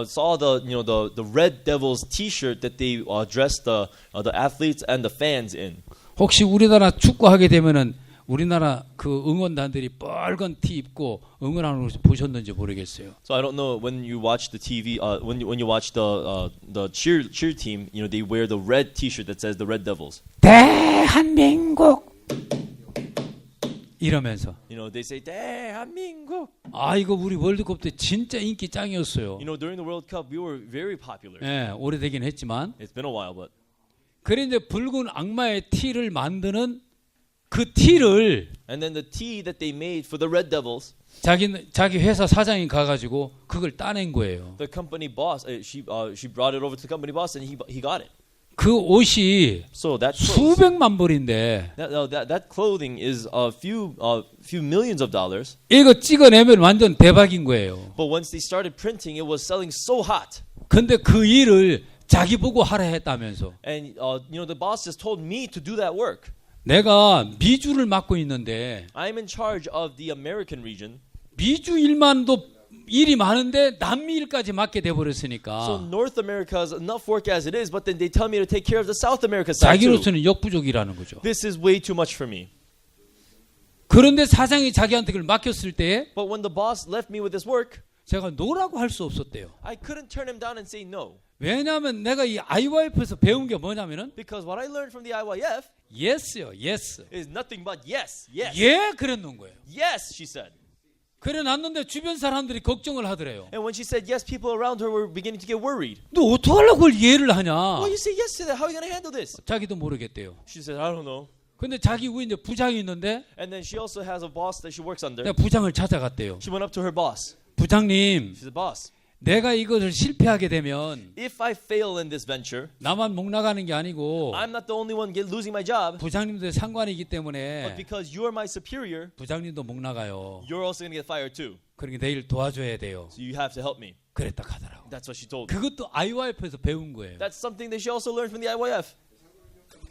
saw the Red Devils T-shirt that they dressed the athletes and the fans in. 혹시 우리나라 축구하게 되면은 우리나라 그 응원단들이 빨간 티 입고 응원하는 걸 보셨는지 모르겠어요. So I don't know when you watch the TV, when you watch the cheer team, they wear the red T-shirt that says the Red Devils. 대한민국 이러면서 They say 대한민국. 이거 우리 월드컵 때 진짜 인기 짱이었어요. During the World Cup we were very popular. 오래되긴 했지만 It's been a while, but 그래 이제 붉은 악마의 티를 만드는 그 티를 and then the tea that they made for the Red Devils. 자기 회사 사장이 가가지고 그걸 따낸 거예요. The company boss, she brought it over to the company boss, and he got it. 그 옷이 So that 수백만 불인데 that clothing is a few millions of dollars. 이거 찍어내면 완전 대박인 거예요. But once they started printing, it was selling so hot. 근데 그 일을 자기 보고 하라 했다면서. And the boss just told me to do that work. 내가 미주를 맡고 있는데 I'm in charge of the American region. 미주 일만도 일이 많은데 남미 일까지 맡게 돼 버렸으니까. So North America has enough work as it is, but then they tell me to take care of the South America side too. 자기로서는 역부족이라는 거죠. This is way too much for me. 그런데 사장이 자기한테 그걸 맡겼을 때 But when the boss left me with this work, 제가 노라고 할 수 없었대요. I couldn't turn him down and say no. 왜냐하면 내가 이 IYF에서 배운 게 뭐냐면은 Because what I learned from the IYF yes요, yes. is nothing but yes, yes. 예, 그랬는 거예요. Yes, she said. 그래 놨는데 주변 사람들이 걱정을 하더래요. And when she said yes, people around her were beginning to get worried. 너 어떡하려고 그걸 이해를 하냐? Well, you say yes to that. How are you going to handle this? 자기도 모르겠대요. She said, I don't know. 근데 자기 위에 이제 부장이 있는데 And then she also has a boss that she works under. 내가 부장을 찾아갔대요. She went up to her boss. 부장님, She said, boss, 내가 이것을 실패하게 되면 if I fail in this venture, 나만 목 나가는 게 아니고 I'm not the only one losing my job. 부장님도 상관이기 But 때문에 because you are my superior, 부장님도 목 나가요. you're also going to get fired too. 그러니까 내일 도와줘야 돼요. So you have to help me. 그랬다 하더라고. That's what she told me. 그것도 IYF에서 배운 거예요. That's something that she also learned from the IYF.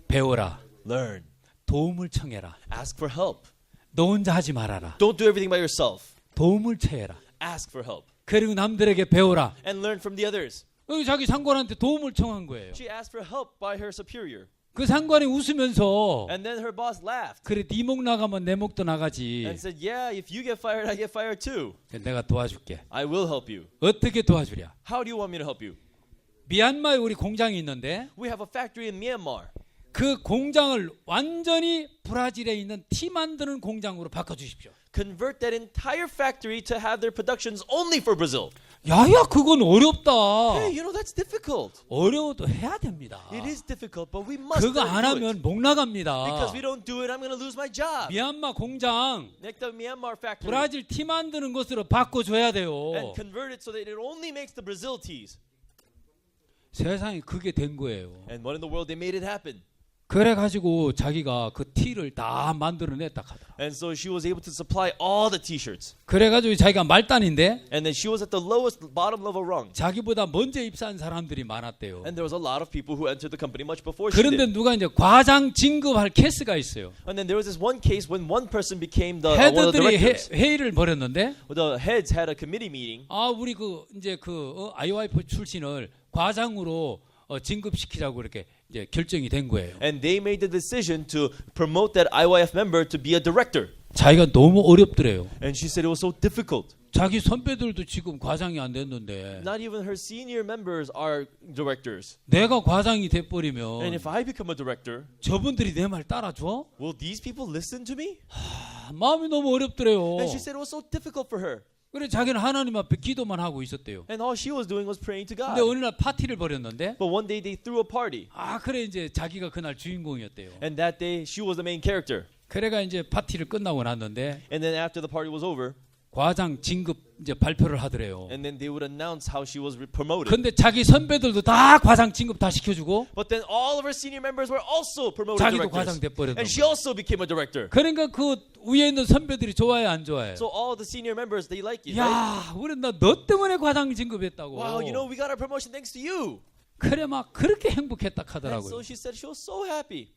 배워라. Learn. 도움을 청해라. Ask for help. 너 혼자 하지 말아라. Don't do everything by yourself. 도움을 청해라. Ask for help. 그리고 남들에게 배워라. And learn from the others. 자기 상관한테 도움을 청한 거예요. She asked for help by her superior. 그 상관이 웃으면서 And then her boss laughed 그래 네 목 나가면 내 목도 나가지. and said, yeah, if you get fired, I get fired too. 내가 도와줄게. I will help you. 어떻게 도와주랴? How do you want me to help you? 미얀마에 우리 공장이 있는데 We have a factory in Myanmar. 그 공장을 완전히 브라질에 있는 티 만드는 공장으로 바꿔주십시오. Convert that entire factory to have their productions only for Brazil. 야야 그건 어렵다. Hey, you know that's difficult. 어려워도 해야 됩니다. It is difficult, but we must 그거 do 안 it. 하면 목 나갑니다. Because we don't do it, I'm going to lose my job. 미얀마 공장 Next to Myanmar factory. 브라질 티 만드는 것으로 바꿔줘야 돼요. And convert it so that it only makes the Brazil teas. 세상에 그게 된 거예요. And what in the world they made it happen. 그래가지고 자기가 그 티를 다 만들어냈다 하더라. And so she was able to supply all the t-shirts. 그래가지고 자기가 말단인데 And then she was at the lowest bottom level rung. 자기보다 먼저 입사한 사람들이 많았대요. And there was a lot of people who entered the company much before she 그런데 did. 누가 이제 과장 진급할 케이스가 있어요. And then there was this one case when one person became the one of the 헤드들이 directors. 회의를 벌였는데 The heads had a committee meeting. 아 우리 그 이제 그 IYF 출신을 과장으로 진급시키자고 이렇게 이제 결정이 된 거예요. And they made the decision to promote that IYF member to be a director. 자기가 너무 어렵더래요. And she said it was so difficult. 자기 선배들도 지금 과장이 안 됐는데 Not even her senior members are directors. 내가 과장이 And 돼버리면 if I become a director, 저분들이 내 말 따라줘? will these people listen to me? 마음이 너무 어렵더래요. And she said it was so difficult for her. 그래 자기는 하나님 앞에 기도만 하고 있었대요. And all she was doing was praying to God. 근데 어느 날 파티를 벌였는데 But one day they threw a party. 아 그래 이제 자기가 그날 주인공이었대요. And that day she was the main character. 그래가 이제 파티를 끝나고 났는데 And then after the party was over, 과장 진급 이제 발표를 하더래요. and then they would announce how she was promoted. 근데 자기 선배들도 다 과장 진급 다 시켜주고 But then all of her senior members were also promoted 자기도 directors. 과장 돼버렸던 And she 거예요. also became a director. 그러니까 그 위에 있는 선배들이 좋아해 안 좋아해? So all the senior members, they like it, right? 야, 우리 너 때문에 과장 진급했다고. Wow, you know, we got our promotion thanks to you. 그래 막 그렇게 행복했다 And 하더라고요. so she said she was so happy.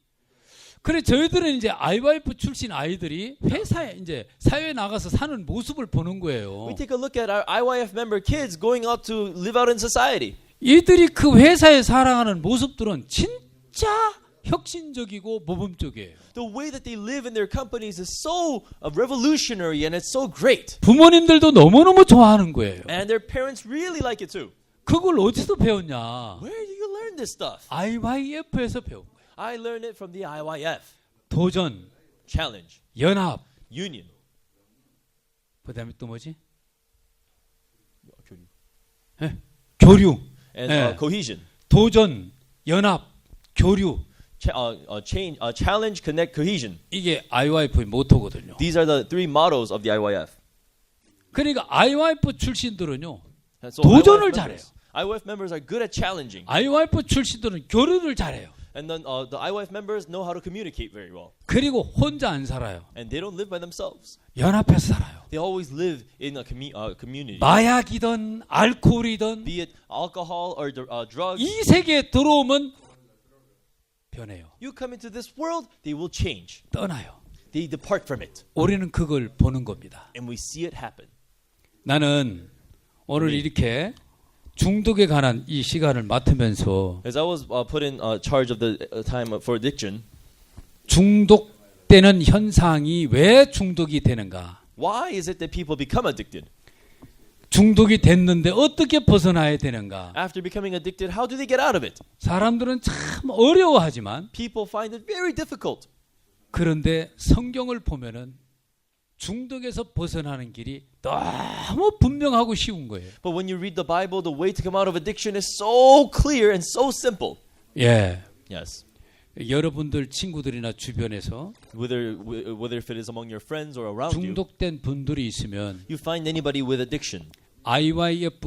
그래 저희들은 이제 IYF 출신 아이들이 회사에 이제 사회에 나가서 사는 모습을 보는 거예요. We take a look at our IYF member kids going out to live out in society. 이들이 그 회사에 살아가는 모습들은 진짜 혁신적이고 모범적이에요. The way that they live in their companies is so revolutionary and it's so great. 부모님들도 너무너무 좋아하는 거예요. And their parents really like it too. 그걸 어디서 배웠냐? Where do you learn this stuff? IYF에서 배운 거예요. I learned it from the IYF. 도전, Challenge, 연합, union. 그다음에 또 뭐지? 교류. 예? 교류. And 예. cohesion. 도전, 연합, 교류. Challenge, connect, cohesion. 이게 IYF의 모토거든요. These are the three mottos of the IYF. 그러니까 IYF 출신들은요. And so 도전을 IYF 잘해요. members, IYF members are good at challenging. IYF 출신들은 교류를 잘해요. And then the IYF members know how to communicate very well. 그리고 혼자 안 살아요. And they don't live by themselves. 연합해서 살아요. They always live in a community. 마약이든 알코올이든 Be it alcohol or drugs. 이 세계에 들어오면 변해요. You come into this world, they will change. 떠나요. They depart from it. 우리는 그걸 보는 겁니다. And we see it happen. 나는 오늘 이렇게 중독에 관한 이 시간을 맡으면서 As I was put in charge of the time for addiction, 중독되는 현상이 왜 중독이 되는가? why is it that people become addicted? 중독이 됐는데 어떻게 벗어나야 되는가? After becoming addicted, how do they get out of it? 사람들은 참 어려워하지만 People find it very difficult. 그런데 성경을 보면은 중독에서 벗어나는 길이 너무 분명하고 쉬운 거예요. But when you read the Bible, the way to come out of addiction is so clear and so simple. 예. Yes. 여러분들 친구들이나 주변에서 Whether if it is among your friends or around you, 중독된 분들이 있으면 you find anybody with addiction. IYF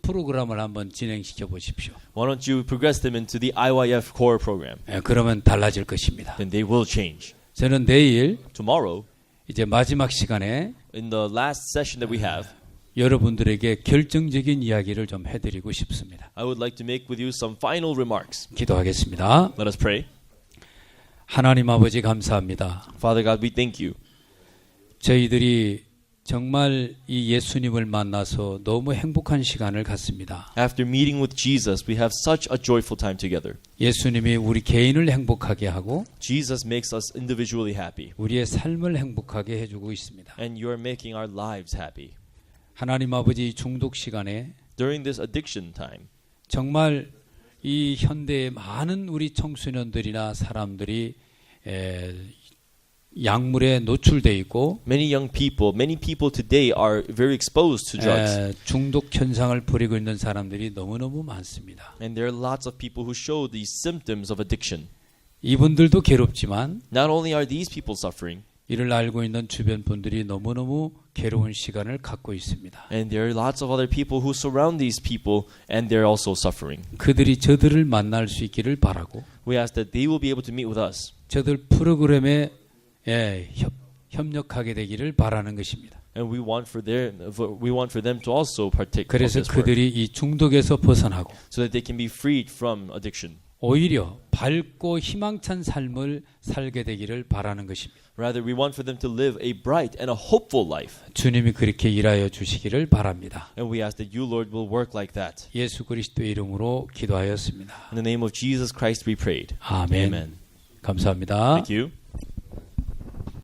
프로그램을 한번 진행시켜 보십시오. Why don't you progress them into the IYF core program? 예, 그러면 달라질 것입니다. Then they will change. 저는 내일 Tomorrow, 이제 마지막 시간에 in the last session that we have, 여러분들에게 결정적인 이야기를 좀 해드리고 싶습니다. I would like to make with you some final remarks. 기도하겠습니다. Let us pray. 하나님 아버지 감사합니다. Father God, we thank you. 저희들이 정말 이 예수님을 만나서 너무 행복한 시간을 갖습니다. After meeting with Jesus, we have such a joyful time together. 예수님이 우리 개인을 행복하게 하고 Jesus makes us individually happy, 우리의 삶을 행복하게 해주고 있습니다. and you are making our lives happy. 하나님 아버지 중독 시간에 During this addiction time, 정말 이 현대의 많은 우리 청소년들이나 사람들이 약물에 노출돼 있고 many people today are very exposed to drugs. 중독 현상을 벌이고 있는 사람들이 너무너무 많습니다. And there are lots of people who show these symptoms of addiction. 이분들도 괴롭지만 Not only are these people suffering, 이를 알고 있는 주변 분들이 너무너무 괴로운 시간을 갖고 있습니다. and there are lots of other people who surround these people, and they're also suffering. 그들이 저들을 만날 수 있기를 바라고 We ask that they will be able to meet with us. 저들 프로그램에 협력하게 되기를 바라는 것입니다. And we want for them to also partake of 그래서 this work, 그들이 이 중독에서 벗어나고 so that they can be freed from addiction. 오히려 밝고 희망찬 삶을 살게 되기를 바라는 것입니다. Rather, we want for them to live a bright and a hopeful life. 주님이 그렇게 일하여 주시기를 바랍니다. And we ask that you, Lord, will work like that. 예수 그리스도의 이름으로 기도하였습니다. In the name of Jesus Christ we prayed. 아멘. Amen. 감사합니다. Thank you.